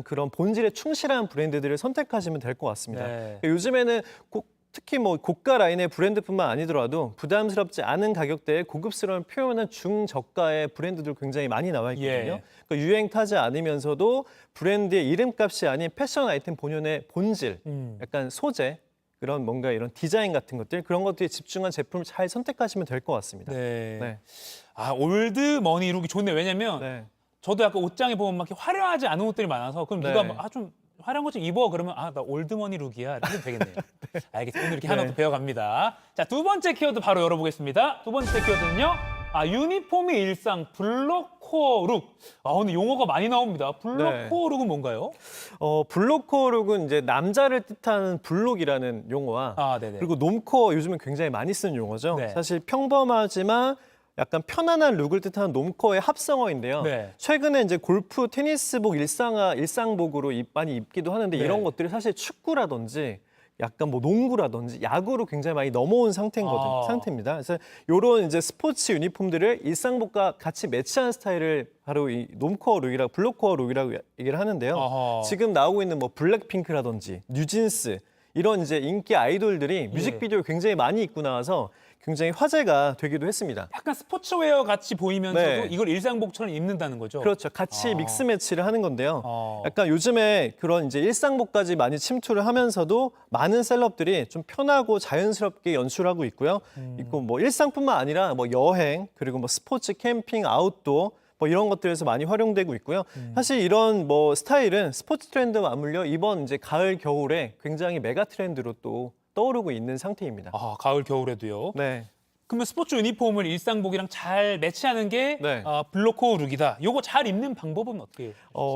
그런 본질에 충실한 브랜드들을 선택하시면 될 것 같습니다. 네. 그러니까 요즘에는 특히 뭐 고가 라인의 브랜드뿐만 아니더라도 부담스럽지 않은 가격대에 고급스러운 표현한 중저가의 브랜드들 굉장히 많이 나와 있거든요. 예. 그러니까 유행 타지 않으면서도 브랜드의 이름값이 아닌 패션 아이템 본연의 본질, 약간 소재, 그런 뭔가 이런 디자인 같은 것들 그런 것들에 집중한 제품을 잘 선택하시면 될 것 같습니다. 네. 네. 아 올드머니 룩이 좋네요. 왜냐면 네. 저도 약간 옷장에 보면 막 이렇게 화려하지 않은 옷들이 많아서 그럼 네. 누가 좀 화려한 것 좀 입어 그러면 나 올드머니 룩이야 이렇게 해도 되겠네요. 알겠습니다. 오늘 이렇게 하나 더 배워갑니다. 자, 두 번째 키워드 바로 열어보겠습니다. 두 번째 키워드는요. 유니폼이 일상 블록코어 룩. 오늘 용어가 많이 나옵니다. 블록코어 룩은 뭔가요? 블록코어 룩은 이제 남자를 뜻하는 블록이라는 용어와 네네. 그리고 놈코어 요즘은 굉장히 많이 쓰는 용어죠. 네. 사실 평범하지만 약간 편안한 룩을 뜻하는 놈코어의 합성어인데요. 네. 최근에 이제 골프, 테니스복, 일상복으로 많이 입기도 하는데 네. 이런 것들이 사실 축구라든지 약간 뭐 농구라든지 야구로 굉장히 많이 넘어온 상태입니다. 그래서 이런 이제 스포츠 유니폼들을 일상복과 같이 매치한 스타일을 바로 이 놈코어 룩이라고 블록코어 룩이라고 얘기를 하는데요. 아하. 지금 나오고 있는 뭐 블랙핑크라든지 뉴진스 이런 이제 인기 아이돌들이 뮤직비디오 굉장히 많이 입고 나와서 굉장히 화제가 되기도 했습니다. 약간 스포츠웨어 같이 보이면서도 네. 이걸 일상복처럼 입는다는 거죠? 그렇죠. 같이 믹스 매치를 하는 건데요. 어. 약간 요즘에 그런 이제 일상복까지 많이 침투를 하면서도 많은 셀럽들이 좀 편하고 자연스럽게 연출하고 있고요. 있고 뭐 일상뿐만 아니라 뭐 여행 그리고 뭐 스포츠, 캠핑, 아웃도어 뭐 이런 것들에서 많이 활용되고 있고요. 사실 이런 뭐 스타일은 스포츠 트렌드와 맞물려 이번 이제 가을 겨울에 굉장히 메가 트렌드로 또 떠오르고 있는 상태입니다. 가을 겨울에도요. 네. 그러면 스포츠 유니폼을 일상복이랑 잘 매치하는 게 네. 블록코어 룩이다. 요거 잘 입는 방법은 어떻게 해요?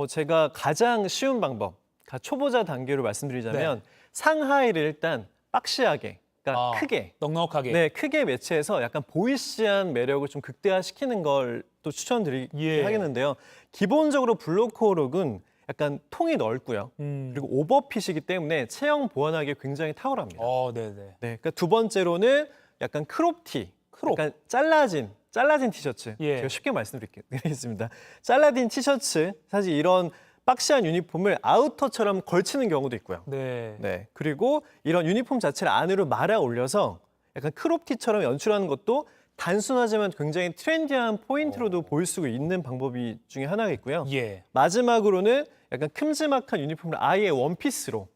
제가 가장 쉬운 방법, 초보자 단계로 말씀드리자면 상하이를 일단 박시하게, 그러니까 크게, 넉넉하게. 네, 크게 매치해서 약간 보이시한 매력을 좀 극대화시키는 걸 또 추천드리겠는데요. 기본적으로 블록코어 룩은 약간 통이 넓고요. 그리고 오버핏이기 때문에 체형 보완하기 굉장히 탁월합니다. 네네. 네, 그러니까 두 번째로는 약간 크롭티, 약간 잘라진 티셔츠. 예. 제가 쉽게 말씀드리겠습니다. 잘라진 티셔츠, 사실 이런 박시한 유니폼을 아우터처럼 걸치는 경우도 있고요. 네. 네, 그리고 이런 유니폼 자체를 안으로 말아 올려서 약간 크롭티처럼 연출하는 것도 단순하지만 굉장히 트렌디한 포인트로도 보일 수 있는 방법이 중에 하나겠고요. 예. 마지막으로는 약간 큼지막한 유니폼을 아예 원피스로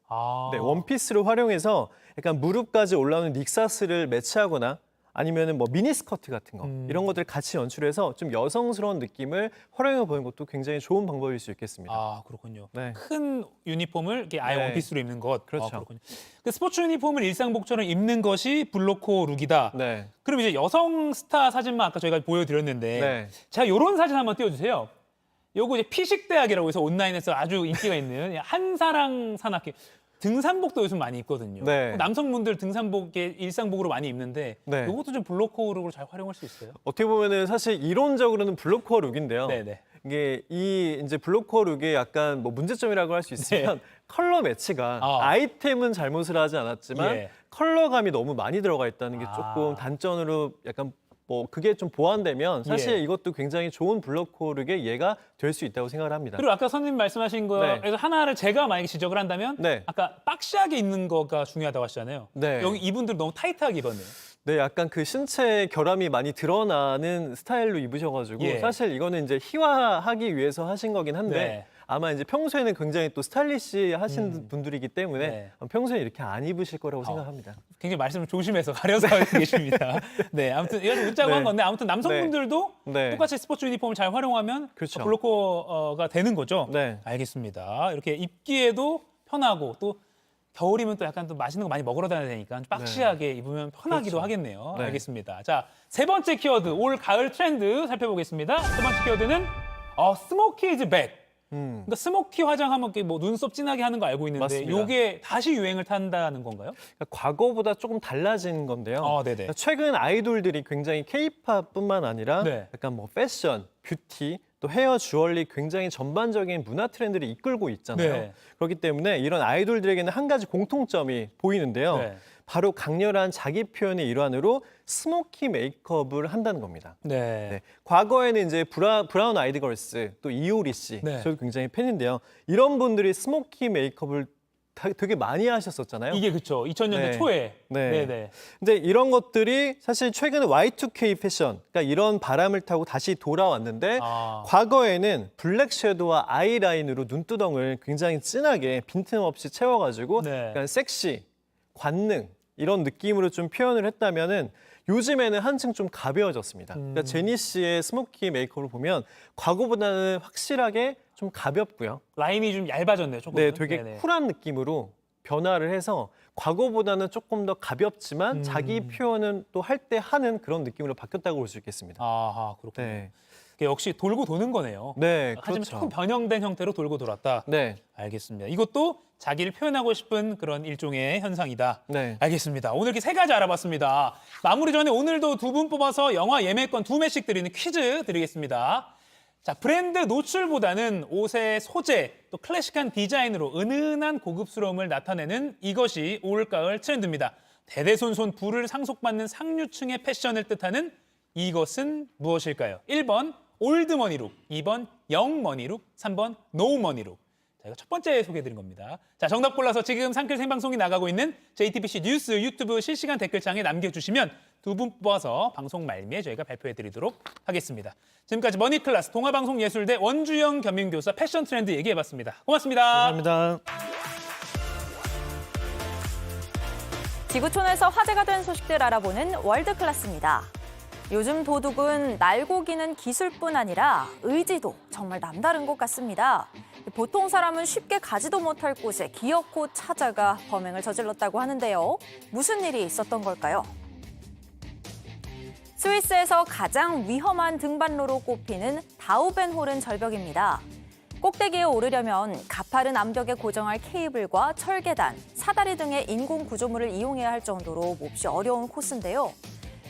네, 원피스를 활용해서 약간 무릎까지 올라오는 닉사스를 매치하거나 아니면은 뭐 미니스커트 같은 거 이런 것들 같이 연출해서 좀 여성스러운 느낌을 활용해 보는 것도 굉장히 좋은 방법일 수 있겠습니다. 아, 그렇군요. 네. 큰 유니폼을 이렇게 아예 네. 원피스로 입는 것. 그렇죠. 아, 그렇군요. 그 스포츠 유니폼을 일상복처럼 입는 것이 블로코 룩이다. 네. 그럼 이제 여성 스타 사진만 아까 저희가 보여드렸는데 네. 자, 이런 사진 한번 띄워주세요. 요거 이제 피식대학이라고 해서 온라인에서 아주 인기가 있는 한사랑 산악회. 등산복도 요즘 많이 입거든요. 네. 남성분들 등산복에 일상복으로 많이 입는데 네. 이것도 좀 블로코 룩으로 잘 활용할 수 있어요. 어떻게 보면은 사실 이론적으로는 블로커 룩인데요. 네네. 이게 이 이제 블로커 룩의 약간 뭐 문제점이라고 할 수 있으면 컬러 매치가 아이템은 잘못을 하지 않았지만 예. 컬러감이 너무 많이 들어가 있다는 게 조금 단점으로 약간 뭐 그게 좀 보완되면 사실 예. 이것도 굉장히 좋은 블로커 룩의 예가 될 수 있다고 생각을 합니다. 그리고 아까 선생님 말씀하신 거에서 하나를 제가 만약에 지적을 한다면 네. 아까 박시하게 입는 거가 중요하다고 하시잖아요. 네. 여기 이분들 너무 타이트하게 입었네요. 네, 약간 그 신체 결함이 많이 드러나는 스타일로 입으셔가지고 예. 사실 이거는 이제 희화하기 위해서 하신 거긴 한데 네. 아마 이제 평소에는 굉장히 또 스타일리시 하신 분들이기 때문에 네. 평소에 이렇게 안 입으실 거라고 생각합니다. 굉장히 말씀을 조심해서 가려서 하고 계십니다. 네, 아무튼 이건 웃자고 네. 한 건데 아무튼 남성분들도 네. 똑같이 스포츠 유니폼을 잘 활용하면 그렇죠. 블로커가 되는 거죠. 네. 알겠습니다. 이렇게 입기에도 편하고 또 겨울이면 또 약간 또 맛있는 거 많이 먹으러 다녀야 되니까 좀 박시하게 입으면 편하기도 그렇죠. 하겠네요. 네. 알겠습니다. 자, 세 번째 키워드 올 가을 트렌드 살펴보겠습니다. 세 번째 키워드는 스모키 이즈 백. 그러니까 스모키 화장하면 뭐 눈썹 진하게 하는 거 알고 있는데 맞습니다. 이게 다시 유행을 탄다는 건가요? 그러니까 과거보다 조금 달라진 건데요. 네네. 그러니까 최근 아이돌들이 굉장히 K-팝뿐만 아니라 네. 약간 뭐 패션, 뷰티, 또 헤어, 주얼리 굉장히 전반적인 문화 트렌드를 이끌고 있잖아요. 네. 그렇기 때문에 이런 아이돌들에게는 한 가지 공통점이 보이는데요. 네. 바로 강렬한 자기 표현의 일환으로 스모키 메이크업을 한다는 겁니다. 네. 네. 과거에는 이제 브라운 아이드 걸스, 또 이효리 씨, 네. 저도 굉장히 팬인데요. 이런 분들이 스모키 메이크업을 되게 많이 하셨었잖아요. 이게 그쵸. 2000년대 네. 초에. 네. 네네. 근데 이런 것들이 사실 최근에 Y2K 패션, 그러니까 이런 바람을 타고 다시 돌아왔는데 과거에는 블랙 섀도우와 아이라인으로 눈두덩을 굉장히 진하게 빈틈없이 채워가지고 네. 약간 섹시, 관능 이런 느낌으로 좀 표현을 했다면은 요즘에는 한층 좀 가벼워졌습니다. 그러니까 제니 씨의 스모키 메이크업을 보면 과거보다는 확실하게 좀 가볍고요. 라인이 좀 얇아졌네요. 조금. 네, 되게 네네. 쿨한 느낌으로 변화를 해서 과거보다는 조금 더 가볍지만 자기 표현은 또 할 때 하는 그런 느낌으로 바뀌었다고 볼 수 있겠습니다. 아하, 그렇군요. 네, 그게 역시 돌고 도는 거네요. 네, 하지만 그렇죠. 조금 변형된 형태로 돌고 돌았다. 네, 알겠습니다. 이것도 자기를 표현하고 싶은 그런 일종의 현상이다. 네. 알겠습니다. 오늘 이렇게 세 가지 알아봤습니다. 마무리 전에 오늘도 두 분 뽑아서 영화 예매권 2매씩 드리는 퀴즈 드리겠습니다. 자, 브랜드 노출보다는 옷의 소재, 또 클래식한 디자인으로 은은한 고급스러움을 나타내는 이것이 올가을 트렌드입니다. 대대손손 부를 상속받는 상류층의 패션을 뜻하는 이것은 무엇일까요? 1번 올드머니룩, 2번 영머니룩, 3번 노우머니룩. 자, 이거 첫 번째 소개해드린 겁니다. 자, 정답 골라서 지금 상클 생방송이 나가고 있는 JTBC 뉴스 유튜브 실시간 댓글창에 남겨주시면 두 분 뽑아서 방송 말미에 저희가 발표해드리도록 하겠습니다. 지금까지 머니클래스 동아방송예술대 원주영 겸임교사 패션 트렌드 얘기해봤습니다. 고맙습니다. 감사합니다. 지구촌에서 화제가 된 소식들 알아보는 월드클래스입니다. 요즘 도둑은 날고 기는 기술뿐 아니라 의지도 정말 남다른 것 같습니다. 보통 사람은 쉽게 가지도 못할 곳에 기어코 찾아가 범행을 저질렀다고 하는데요. 무슨 일이 있었던 걸까요? 스위스에서 가장 위험한 등반로로 꼽히는 다우벤호른 절벽입니다. 꼭대기에 오르려면 가파른 암벽에 고정할 케이블과 철계단, 사다리 등의 인공 구조물을 이용해야 할 정도로 몹시 어려운 코스인데요.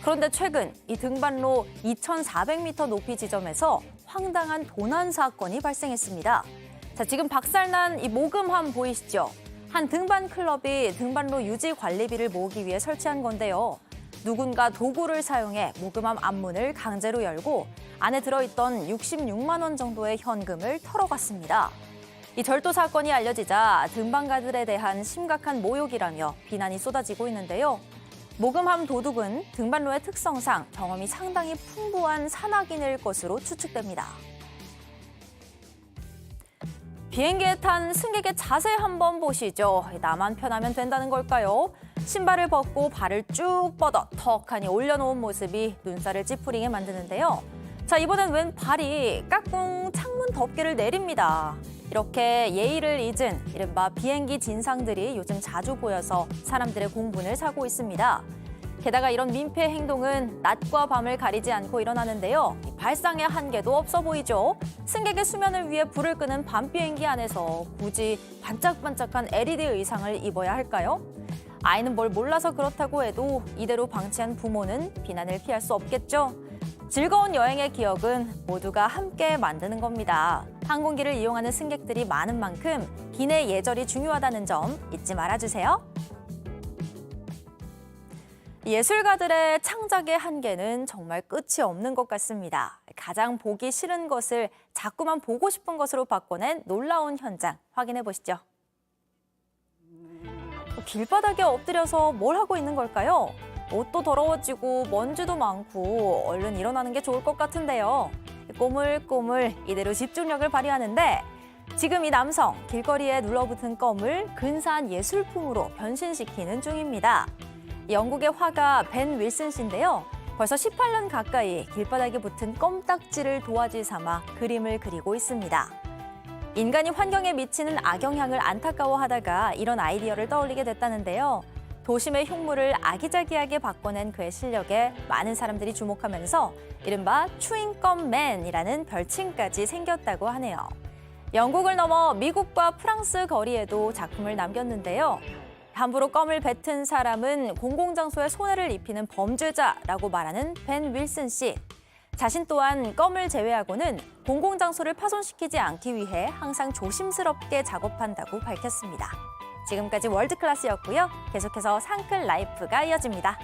그런데 최근 이 등반로 2,400m 높이 지점에서 황당한 도난 사건이 발생했습니다. 자, 지금 박살난 이 모금함 보이시죠? 한 등반 클럽이 등반로 유지 관리비를 모으기 위해 설치한 건데요. 누군가 도구를 사용해 모금함 앞문을 강제로 열고 안에 들어있던 66만 원 정도의 현금을 털어갔습니다. 이 절도 사건이 알려지자 등반가들에 대한 심각한 모욕이라며 비난이 쏟아지고 있는데요. 모금함 도둑은 등반로의 특성상 경험이 상당히 풍부한 산악인일 것으로 추측됩니다. 비행기에 탄 승객의 자세 한번 보시죠. 나만 편하면 된다는 걸까요? 신발을 벗고 발을 쭉 뻗어 턱하니 올려놓은 모습이 눈살을 찌푸리게 만드는데요. 자, 이번엔 웬 발이 까꿍 창문 덮개를 내립니다. 이렇게 예의를 잊은 이른바 비행기 진상들이 요즘 자주 보여서 사람들의 공분을 사고 있습니다. 게다가 이런 민폐 행동은 낮과 밤을 가리지 않고 일어나는데요. 발상의 한계도 없어 보이죠. 승객의 수면을 위해 불을 끄는 밤 비행기 안에서 굳이 반짝반짝한 LED 의상을 입어야 할까요? 아이는 뭘 몰라서 그렇다고 해도 이대로 방치한 부모는 비난을 피할 수 없겠죠. 즐거운 여행의 기억은 모두가 함께 만드는 겁니다. 항공기를 이용하는 승객들이 많은 만큼 기내 예절이 중요하다는 점 잊지 말아주세요. 예술가들의 창작의 한계는 정말 끝이 없는 것 같습니다. 가장 보기 싫은 것을 자꾸만 보고 싶은 것으로 바꿔낸 놀라운 현장 확인해 보시죠. 길바닥에 엎드려서 뭘 하고 있는 걸까요? 옷도 더러워지고 먼지도 많고 얼른 일어나는 게 좋을 것 같은데요. 꼬물꼬물 이대로 집중력을 발휘하는데 지금 이 남성 길거리에 눌러붙은 껌을 근사한 예술품으로 변신시키는 중입니다. 영국의 화가 벤 윌슨 씨인데요. 벌써 18년 가까이 길바닥에 붙은 껌딱지를 도화지 삼아 그림을 그리고 있습니다. 인간이 환경에 미치는 악영향을 안타까워하다가 이런 아이디어를 떠올리게 됐다는데요. 도심의 흉물을 아기자기하게 바꿔낸 그의 실력에 많은 사람들이 주목하면서 이른바 추잉껌맨이라는 별칭까지 생겼다고 하네요. 영국을 넘어 미국과 프랑스 거리에도 작품을 남겼는데요. 함부로 껌을 뱉은 사람은 공공장소에 손해를 입히는 범죄자라고 말하는 벤 윌슨 씨. 자신 또한 껌을 제외하고는 공공장소를 파손시키지 않기 위해 항상 조심스럽게 작업한다고 밝혔습니다. 지금까지 월드클래스였고요. 계속해서 상클 라이프가 이어집니다.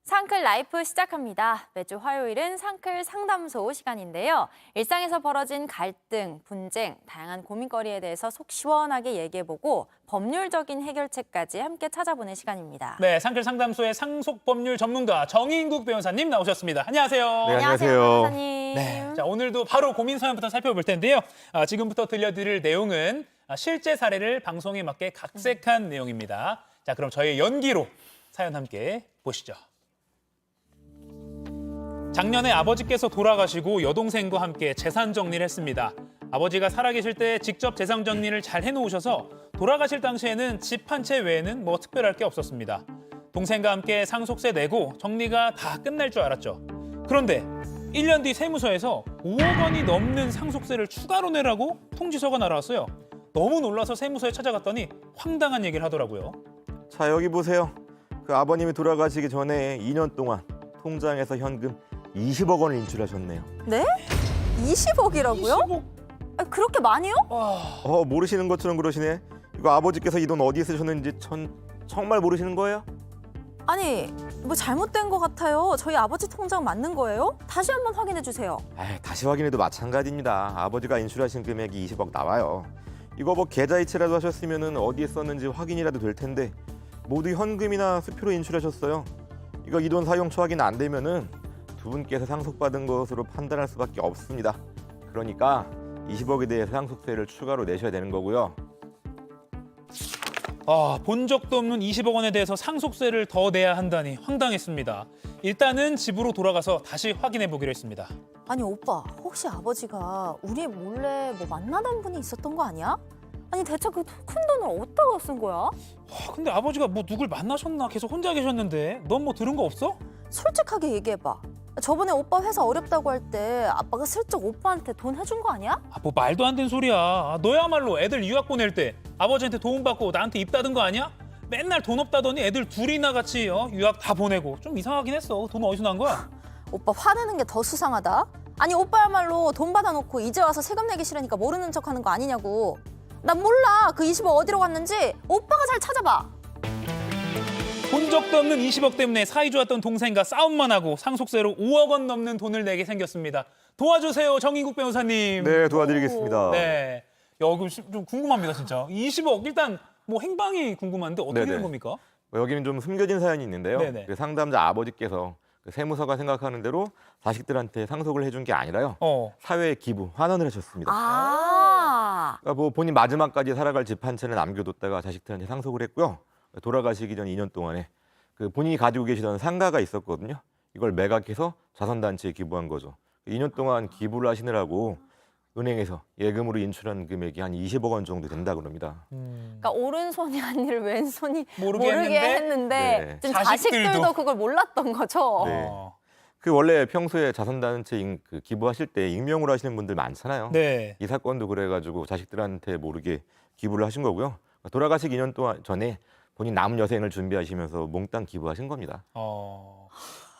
상클 라이프 시작합니다. 매주 화요일은 상클 상담소 시간인데요. 일상에서 벌어진 갈등, 분쟁, 다양한 고민거리에 대해서 속 시원하게 얘기해보고 법률적인 해결책까지 함께 찾아보는 시간입니다. 네, 상클 상담소의 상속법률 전문가 정인국 변호사님 나오셨습니다. 안녕하세요. 네, 안녕하세요. 변호사님. 네, 자, 오늘도 바로 고민 사연부터 살펴볼 텐데요. 지금부터 들려드릴 내용은 실제 사례를 방송에 맞게 각색한 내용입니다. 자, 그럼 저희 연기로 사연 함께 보시죠. 작년에 아버지께서 돌아가시고 여동생과 함께 재산 정리를 했습니다. 아버지가 살아계실 때 직접 재산 정리를 잘 해놓으셔서 돌아가실 당시에는 집 한 채 외에는 뭐 특별할 게 없었습니다. 동생과 함께 상속세 내고 정리가 다 끝날 줄 알았죠. 그런데 1년 뒤 세무서에서 5억 원이 넘는 상속세를 추가로 내라고 통지서가 날아왔어요. 너무 놀라서 세무서에 찾아갔더니 황당한 얘기를 하더라고요. 자, 여기 보세요. 그 아버님이 돌아가시기 전에 2년 동안 통장에서 현금 20억 원을 인출하셨네요. 네? 20억이라고요? 20억? 그렇게 많이요? 모르시는 것처럼 그러시네. 이거 아버지께서 이 돈 어디에 쓰셨는지 정말 모르시는 거예요? 아니, 뭐 잘못된 것 같아요. 저희 아버지 통장 맞는 거예요? 다시 한번 확인해 주세요. 다시 확인해도 마찬가지입니다. 아버지가 인출하신 금액이 20억 나와요. 이거 뭐 계좌이체라도 하셨으면 어디에 썼는지 확인이라도 될 텐데 모두 현금이나 수표로 인출하셨어요. 이거 이 돈 사용처 확인 안 되면은 두 분께서 상속받은 것으로 판단할 수밖에 없습니다. 그러니까 20억에 대해서 상속세를 추가로 내셔야 되는 거고요. 본 적도 없는 20억 원에 대해서 상속세를 더 내야 한다니 황당했습니다. 일단은 집으로 돌아가서 다시 확인해 보기로 했습니다. 아니 오빠, 혹시 아버지가 우리 몰래 뭐 만나던 분이 있었던 거 아니야? 아니 대체 그 큰 돈을 어디다가 쓴 거야? 근데 아버지가 뭐 누굴 만나셨나 계속 혼자 계셨는데 넌 뭐 들은 거 없어? 솔직하게 얘기해봐. 저번에 오빠 회사 어렵다고 할 때 아빠가 슬쩍 오빠한테 돈 해준 거 아니야? 아, 뭐 말도 안 되는 소리야. 아, 너야말로 애들 유학 보낼 때 아버지한테 도움 받고 나한테 입 닫은 거 아니야? 맨날 돈 없다더니 애들 둘이나 같이 유학 다 보내고 좀 이상하긴 했어. 돈 어디서 난 거야? 오빠 화내는 게 더 수상하다. 아니 오빠야말로 돈 받아놓고 이제 와서 세금 내기 싫으니까 모르는 척하는 거 아니냐고. 난 몰라. 그 20억 어디로 갔는지 오빠가 잘 찾아봐. 본 적도 없는 20억 때문에 사이 좋았던 동생과 싸움만 하고 상속세로 5억 원 넘는 돈을 내게 생겼습니다. 도와주세요, 정인국 변호사님. 네, 도와드리겠습니다. 네. 여기 좀 궁금합니다, 진짜. 20억 일단 뭐 행방이 궁금한데 어떻게 네네. 된 겁니까? 여기는 좀 숨겨진 사연이 있는데요. 네네. 그 상담자 아버지께서 그 세무서가 생각하는 대로 자식들한테 상속을 해준 게 아니라요. 사회에 기부, 환원을 하셨습니다. 아. 그러니까 뭐 본인 마지막까지 살아갈 집 한 채는 남겨뒀다가 자식들한테 상속을 했고요. 돌아가시기 전 2년 동안에 그 본인이 가지고 계시던 상가가 있었거든요. 이걸 매각해서 자선단체에 기부한 거죠. 2년 동안 기부를 하시느라고 은행에서 예금으로 인출한 금액이 한 20억 원 정도 된다 그럽니다. 그러니까 오른손이 한 일을 왼손이 모르게 모르게 했는데? 했는데 네. 지금 자식들도. 자식들도 그걸 몰랐던 거죠. 네. 그 원래 평소에 자선단체 그 기부하실 때 익명으로 하시는 분들 많잖아요. 네. 이 사건도 그래가지고 자식들한테 모르게 기부를 하신 거고요. 돌아가시기 2년 동안 전에 본인 남은 여생을 준비하시면서 몽땅 기부하신 겁니다.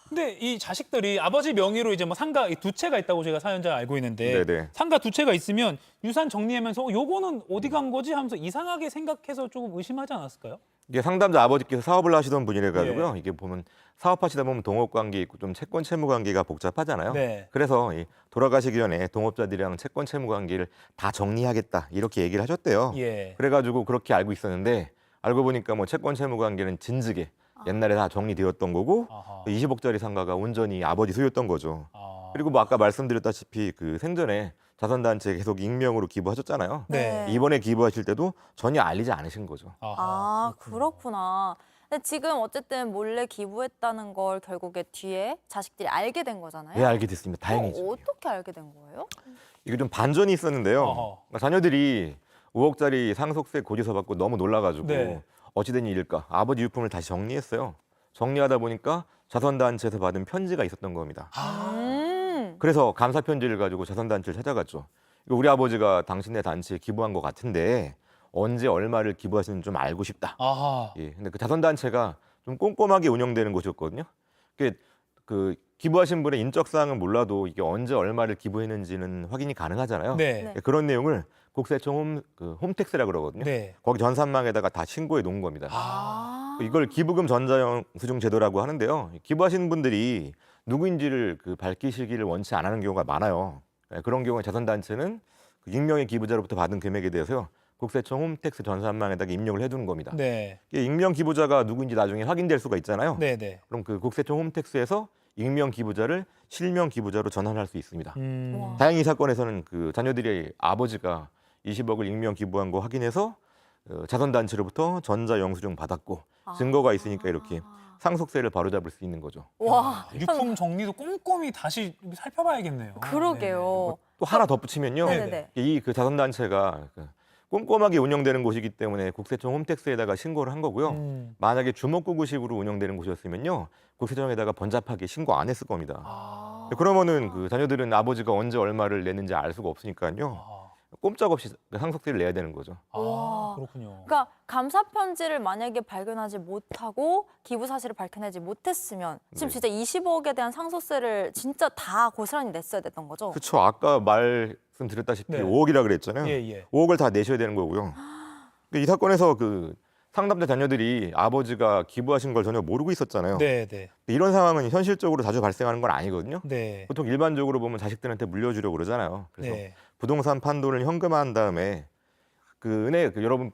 근데 이 자식들이 아버지 명의로 이제 뭐 상가 두 채가 있다고 제가 사연자 알고 있는데 네네. 상가 두 채가 있으면 유산 정리하면서 요거는 어디 간 거지 하면서 이상하게 생각해서 조금 의심하지 않았을까요? 이게 상담자 아버지께서 사업을 하시던 분이래 가지고요. 이게 보면 사업하시다 보면 동업 관계 있고 좀 채권 채무 관계가 복잡하잖아요. 네. 그래서 이 돌아가시기 전에 동업자들이랑 채권 채무 관계를 다 정리하겠다 이렇게 얘기를 하셨대요. 예. 그래가지고 그렇게 알고 있었는데 알고 보니까 뭐 채권 채무 관계는 진즉에 옛날에 다 정리되었던 거고 아하. 20억짜리 상가가 온전히 아버지 소유였던 거죠. 아. 그리고 뭐 아까 말씀드렸다시피 그 생전에 자선단체에 계속 익명으로 기부하셨잖아요. 네. 이번에 기부하실 때도 전혀 알리지 않으신 거죠. 아, 그렇구나. 근데 지금 어쨌든 몰래 기부했다는 걸 결국에 뒤에 자식들이 알게 된 거잖아요. 네, 알게 됐습니다. 다행이죠. 어떻게 알게 된 거예요? 이게 좀 반전이 있었는데요. 어허. 그러니까 자녀들이 5억짜리 상속세 고지서 받고 너무 놀라가지고 네. 어찌된 일일까 아버지 유품을 다시 정리했어요. 정리하다 보니까 자선단체에서 받은 편지가 있었던 겁니다. 그래서 감사 편지를 가지고 자선단체를 찾아갔죠. 이거 우리 아버지가 당신네 단체에 기부한 것 같은데 언제 얼마를 기부하시는지 좀 알고 싶다. 아하. 예, 근데 그 자선단체가 좀 꼼꼼하게 운영되는 곳이었거든요. 그 기부하신 분의 인적 사항은 몰라도 이게 언제 얼마를 기부했는지는 확인이 가능하잖아요. 네. 그런 내용을 국세청 홈택스라 그러거든요. 네. 거기 전산망에다가 다 신고해 놓은 겁니다. 아. 이걸 기부금 전자영수증 제도라고 하는데요. 기부하시는 분들이 누구인지를 밝히시기를 원치 안 하는 경우가 많아요. 그런 경우에 자선단체는 그 익명의 기부자로부터 받은 금액에 대해서요. 국세청 홈택스 전산망에다가 입력을 해두는 겁니다. 네. 이게 익명 기부자가 누구인지 나중에 확인될 수가 있잖아요. 네, 네. 그럼 그 국세청 홈택스에서 익명 기부자를 실명 기부자로 전환할 수 있습니다. 와. 다행히 이 사건에서는 그 자녀들의 아버지가 20억을 익명 기부한 거 확인해서 자선단체로부터 전자영수증 받았고 증거가 있으니까 이렇게 상속세를 바로잡을 수 있는 거죠. 와. 유품 정리도 꼼꼼히 다시 살펴봐야겠네요. 그러게요. 또 하나 덧붙이면요. 네네네. 이 그 자선단체가 꼼꼼하게 운영되는 곳이기 때문에 국세청 홈택스에다가 신고를 한 거고요. 만약에 주먹구구식으로 운영되는 곳이었으면요. 국세청에다가 번잡하게 신고 안 했을 겁니다. 그러면은 그 자녀들은 아버지가 언제 얼마를 냈는지 알 수가 없으니까요. 꼼짝없이 상속세를 내야 되는 거죠. 아, 그렇군요. 그러니까 감사 편지를 만약에 발견하지 못하고 기부 사실을 밝혀내지 못했으면 지금 네. 진짜 20억에 대한 상속세를 진짜 다 고스란히 냈어야 됐던 거죠. 그렇죠. 아까 말씀드렸다시피 네. 5억이라 그랬잖아요. 예, 예. 5억을 다 내셔야 되는 거고요. 이 사건에서 그 상담자 자녀들이 아버지가 기부하신 걸 전혀 모르고 있었잖아요. 네, 네. 이런 상황은 현실적으로 자주 발생하는 건 아니거든요. 네. 보통 일반적으로 보면 자식들한테 물려주려고 그러잖아요. 그래서 네. 부동산 판돈을 현금화한 다음에 그 은행 여러분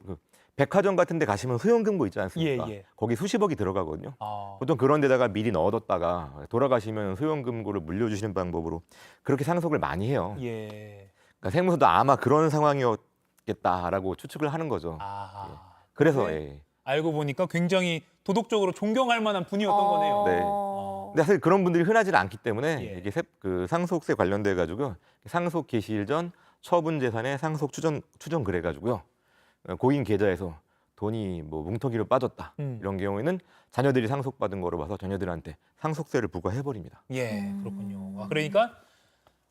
백화점 같은 데 가시면 소형금고 있지 않습니까? 예, 예. 거기 수십억이 들어가거든요. 아. 보통 그런 데다가 미리 넣어뒀다가 돌아가시면 소형금고를 물려주시는 방법으로 그렇게 상속을 많이 해요. 예. 그러니까 세무서도 아마 그런 상황이었겠다라고 추측을 하는 거죠. 아. 그래서 네. 알고 보니까 굉장히 도덕적으로 존경할 만한 분이었던 거네요. 네. 근데 사실 그런 분들이 흔하지 않기 때문에 예. 이게 그 상속세 관련돼 가지고 상속 개시일 전 처분 재산의 상속 추정 그래 가지고요. 고인 계좌에서 돈이 뭐 뭉텅이로 빠졌다. 이런 경우에는 자녀들이 상속받은 거로 봐서 자녀들한테 상속세를 부과해버립니다. 예, 그렇군요. 그러니까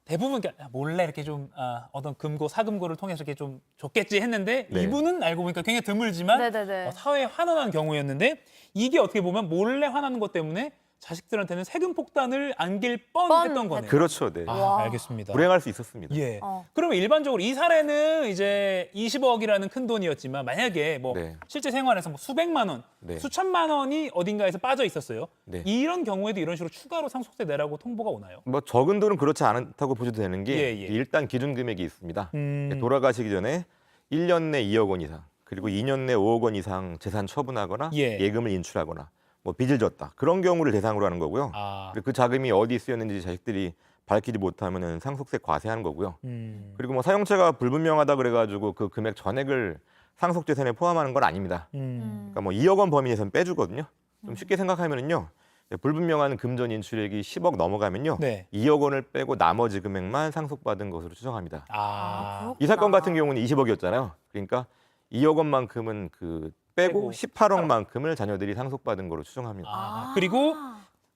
대부분 몰래 이렇게 좀 어떤 금고, 사금고를 통해서 이렇게 좀 줬겠지 했는데 네. 이분은 알고 보니까 굉장히 드물지만 네네네. 사회에 환원한 경우였는데 이게 어떻게 보면 몰래 환원하는 것 때문에 자식들한테는 세금 폭탄을 안길 뻔했던 거네요. 그렇죠. 네. 아, 알겠습니다. 불행할 수 있었습니다. 예. 어. 그러면 일반적으로 이 사례는 이제 20억이라는 큰 돈이었지만 만약에 뭐 네. 실제 생활에서 뭐 수백만 원, 네. 수천만 원이 어딘가에서 빠져 있었어요. 네. 이런 경우에도 이런 식으로 추가로 상속세 내라고 통보가 오나요? 뭐 적은 돈은 그렇지 않다고 보셔도 되는 게 예, 예. 일단 기준 금액이 있습니다. 음. 돌아가시기 전에 1년 내 2억 원 이상, 그리고 2년 내 5억 원 이상 재산 처분하거나 예. 예금을 인출하거나 뭐 빚을 졌다. 그런 경우를 대상으로 하는 거고요. 아. 그리고 그 자금이 어디 쓰였는지 자식들이 밝히지 못하면은 상속세 과세하는 거고요. 그리고 뭐 사용처가 불분명하다 그래가지고 그 금액 전액을 상속재산에 포함하는 건 아닙니다. 그러니까 뭐 2억 원 범위 내에서는 빼주거든요. 좀 쉽게 생각하면은요. 불분명한 금전 인출액이 10억 넘어가면요. 네. 2억 원을 빼고 나머지 금액만 상속받은 것으로 추정합니다. 아. 이 사건 같은 경우는 20억이었잖아요. 그러니까 2억 원만큼은 그 빼고 빼고 18억만큼을 자녀들이 상속받은 거로 추정합니다. 그리고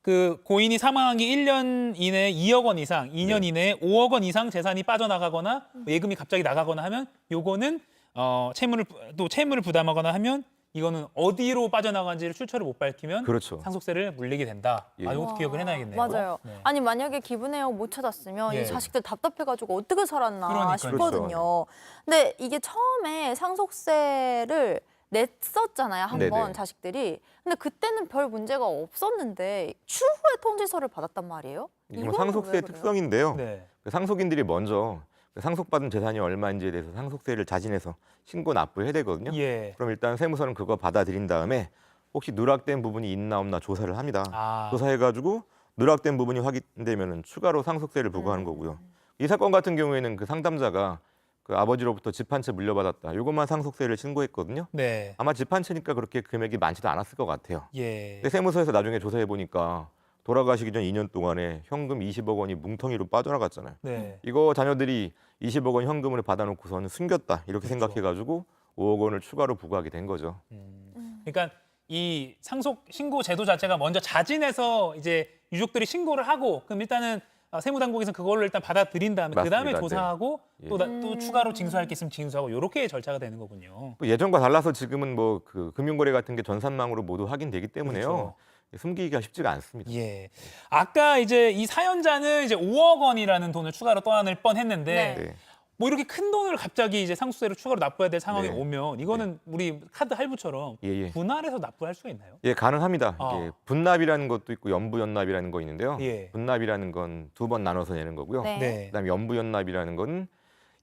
그 고인이 사망하기 1년 이내에 2억 원 이상, 2년 네. 이내에 5억 원 이상 재산이 빠져나가거나 예금이 갑자기 나가거나 하면 요거는 채무를 부담하거나 하면 이거는 어디로 빠져나간지를 출처를 못 밝히면 그렇죠. 상속세를 물리게 된다. 예. 이것도 기억을 해놔야겠네요. 맞아요. 네. 아니 만약에 기부 내역 못 찾았으면 예. 이 자식들 답답해가지고 어떻게 살았나 그러니까요. 싶거든요. 그렇죠. 근데 이게 처음에 상속세를 냈었잖아요, 한 번 네네. 자식들이. 근데 그때는 별 문제가 없었는데 추후에 통지서를 받았단 말이에요? 이게 뭐 이거는 왜 상속세의 그래요? 특성인데요. 네. 그 상속인들이 먼저 그 상속받은 재산이 얼마인지에 대해서 상속세를 자진해서 신고 납부해야 되거든요. 예. 그럼 일단 세무서는 그거 받아들인 다음에 혹시 누락된 부분이 있나 없나 조사를 합니다. 아. 조사해가지고 누락된 부분이 확인되면 추가로 상속세를 부과하는 거고요. 이 사건 같은 경우에는 그 상담자가 그 아버지로부터 집 한 채 물려받았다. 이것만 상속세를 신고했거든요. 네. 아마 집 한 채니까 그렇게 금액이 많지도 않았을 것 같아요. 예. 근데 세무서에서 나중에 조사해 보니까 돌아가시기 전 2년 동안에 현금 20억 원이 뭉텅이로 빠져나갔잖아요. 네. 이거 자녀들이 20억 원 현금을 받아놓고서는 숨겼다 이렇게 그렇죠. 생각해가지고 5억 원을 추가로 부과하게 된 거죠. 그러니까 이 상속 신고 제도 자체가 먼저 자진해서 이제 유족들이 신고를 하고 그럼 일단은 세무당국에서 그걸로 일단 받아들인 다음에 그 다음에 맞습니다. 조사하고 네. 또 추가로 징수할 게 있으면 징수하고 이렇게 절차가 되는 거군요. 뭐 예전과 달라서 지금은 뭐 그 금융거래 같은 게 전산망으로 모두 확인되기 때문에요. 그렇죠. 숨기기가 쉽지가 않습니다. 예. 아까 이제 이 사연자는 이제 5억 원이라는 돈을 추가로 떠안을 뻔했는데 네. 네. 뭐 이렇게 큰 돈을 갑자기 이제 상속세로 추가로 납부해야 될 상황이 네. 오면 이거는 우리 카드 할부처럼 예. 분할해서 납부할 수가 있나요? 예, 가능합니다. 아. 이게 분납이라는 것도 있고 연부연납이라는 거 있는데요. 예. 분납이라는 건 두 번 나눠서 내는 거고요. 네. 네. 그다음에 연부연납이라는 건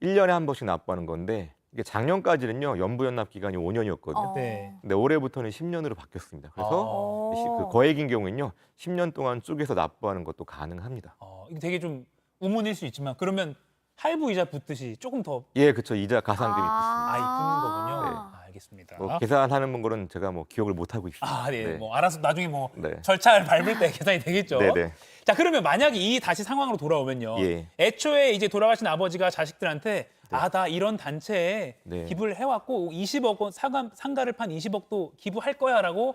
1년에 한 번씩 납부하는 건데 이게 작년까지는요. 연부연납 기간이 5년이었거든요. 네. 근데 올해부터는 10년으로 바뀌었습니다. 그래서 어. 그 거액인 경우에는요. 10년 동안 쪼개서 납부하는 것도 가능합니다. 이게 되게 좀 우문일 수 있지만 그러면 할부 이자 붙듯이 조금 더 예, 그렇죠. 이자 가산금이 붙습니다. 붙는 거군요. 네. 알겠습니다. 뭐 계산하는 거는 제가 뭐 기억을 못 하고 있습니다. 네. 뭐 알아서 나중에 뭐 네. 절차를 밟을 때 계산이 되겠죠. 네네. 자, 그러면 만약에 이 다시 상황으로 돌아오면요. 예. 애초에 이제 돌아가신 아버지가 자식들한테 나 이런 단체에 네. 기부를 해왔고 20억 원 상가를 판 20억도 기부할 거야라고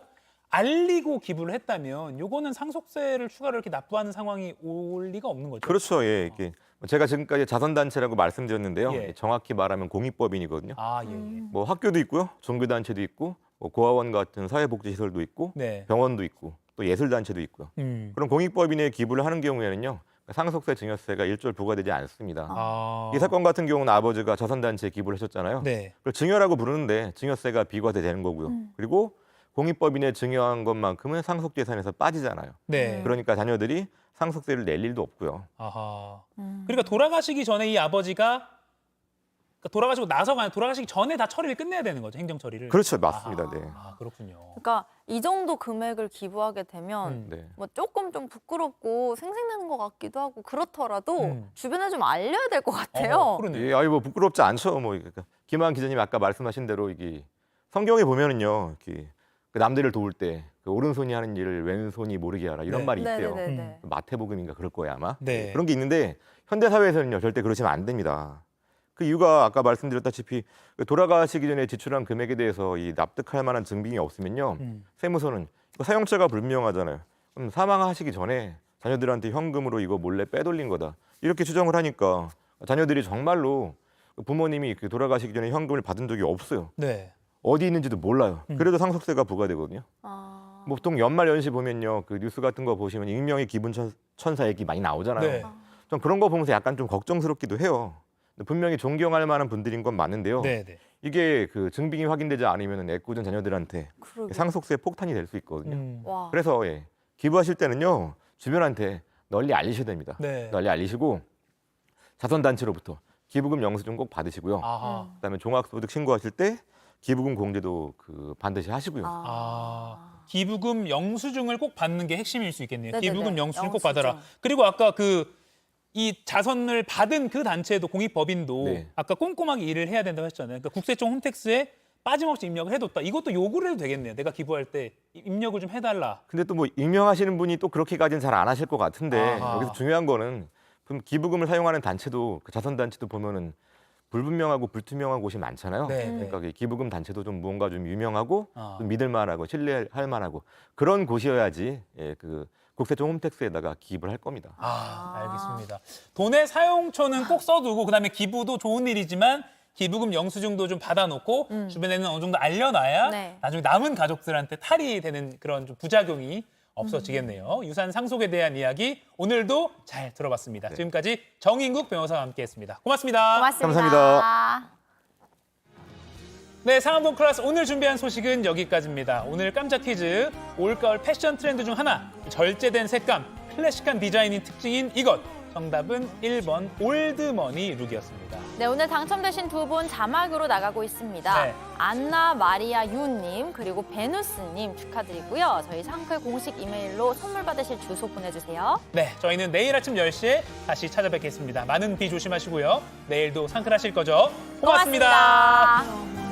알리고 기부를 했다면 요거는 상속세를 추가로 이렇게 납부하는 상황이 올 리가 없는 거죠. 그렇죠. 예. 이게 제가 지금까지 자선단체라고 말씀드렸는데요. 예. 정확히 말하면 공익법인이거든요. 예. 뭐 학교도 있고요. 종교단체도 있고 뭐 고아원 같은 사회복지시설도 있고 네. 병원도 있고 또 예술단체도 있고요. 그럼 공익법인에 기부를 하는 경우에는요. 상속세, 증여세가 일절 부과되지 않습니다. 이 사건 같은 경우는 아버지가 자선단체에 기부를 하셨잖아요. 네. 그걸 증여라고 부르는데 증여세가 비과세되는 거고요. 그리고 공익법인에 증여한 것만큼은 상속재산에서 빠지잖아요. 네. 그러니까 자녀들이 상속세를 낼 일도 없고요. 아하. 그러니까 돌아가시기 전에 이 아버지가 돌아가시고 나서가 아니라 돌아가시기 전에 다 처리를 끝내야 되는 거죠, 행정 처리를. 그렇죠, 맞습니다. 네. 그렇군요. 그러니까 이 정도 금액을 기부하게 되면 네. 뭐 조금 좀 부끄럽고 생색내는 것 같기도 하고 그렇더라도 음. 주변에 좀 알려야 될 것 같아요. 그러네요. 예, 뭐 부끄럽지 않죠. 뭐 그러니까 김한 기자님이 아까 말씀하신 대로 이게 성경에 보면은요, 이렇게 그 남들을 도울 때 그 오른손이 하는 일을 왼손이 모르게 하라 이런 네. 말이 있대요. 네네네. 마태복음인가 그럴 거예요 아마. 네. 그런 게 있는데 현대 사회에서는요 절대 그러시면 안 됩니다. 그 이유가 아까 말씀드렸다시피 돌아가시기 전에 지출한 금액에 대해서 이 납득할 만한 증빙이 없으면요. 세무서는 이거 사용처가 불명하잖아요. 그럼 사망하시기 전에 자녀들한테 현금으로 이거 몰래 빼돌린 거다. 이렇게 추정을 하니까 자녀들이 정말로 부모님이 그 돌아가시기 전에 현금을 받은 적이 없어요. 네. 어디 있는지도 몰라요. 그래도 상속세가 부과되거든요. 아. 보통 연말 연시 보면요, 그 뉴스 같은 거 보시면 익명의 기분 천사 얘기 많이 나오잖아요. 네. 전 그런 거 보면서 약간 좀 걱정스럽기도 해요. 분명히 존경할 만한 분들인 건 맞는데요. 네, 네. 이게 그 증빙이 확인되지 않으면 애꿎은 자녀들한테 그러게. 상속세 폭탄이 될 수 있거든요. 와. 그래서 기부하실 때는요, 주변한테 널리 알리셔야 됩니다. 네. 널리 알리시고 자선단체로부터 기부금 영수증 꼭 받으시고요. 아하. 그다음에 종합소득 신고하실 때 기부금 공제도 그 반드시 하시고요. 기부금 영수증을 꼭 받는 게 핵심일 수 있겠네요. 네네네. 기부금 영수증 꼭 영수증. 받아라. 그리고 아까 이 자선을 받은 그 단체도 공익법인도 네. 아까 꼼꼼하게 일을 해야 된다고 했잖아요. 그러니까 국세청 홈택스에 빠짐없이 입력을 해뒀다. 이것도 요구를 해도 되겠네요. 내가 기부할 때 입력을 좀 해달라. 근데 또 뭐 익명하시는 분이 또 그렇게까지는 잘 안 하실 것 같은데 아하. 여기서 중요한 거는 그럼 기부금을 사용하는 단체도 그 자선단체도 보면은 불분명하고 불투명한 곳이 많잖아요. 네, 그러니까 이 기부금 단체도 좀 무언가 좀 유명하고 아. 좀 믿을만하고 신뢰할 만하고 그런 곳이어야지 그 국세청 홈택스에다가 기입을 할 겁니다. 알겠습니다. 돈의 사용처는 꼭 써두고 그다음에 기부도 좋은 일이지만 기부금 영수증도 좀 받아놓고 주변에는 어느 정도 알려놔야 네. 나중에 남은 가족들한테 탈이 되는 그런 좀 부작용이 없어지겠네요. 유산 상속에 대한 이야기 오늘도 잘 들어봤습니다. 네. 지금까지 정인국 변호사와 함께했습니다. 고맙습니다. 고맙습니다. 감사합니다. 네, 상암동 클래스 오늘 준비한 소식은 여기까지입니다. 오늘 깜짝 퀴즈, 올가을 패션 트렌드 중 하나, 절제된 색감, 클래식한 디자인인 특징인 이것. 정답은 1번 올드머니 룩이었습니다. 네, 오늘 당첨되신 두 분 자막으로 나가고 있습니다. 네. 안나 마리아 유님 그리고 베누스님 축하드리고요. 저희 상클 공식 이메일로 선물 받으실 주소 보내주세요. 네, 저희는 내일 아침 10시에 다시 찾아뵙겠습니다. 많은 비 조심하시고요. 내일도 상클 하실 거죠? 고맙습니다. 고맙습니다.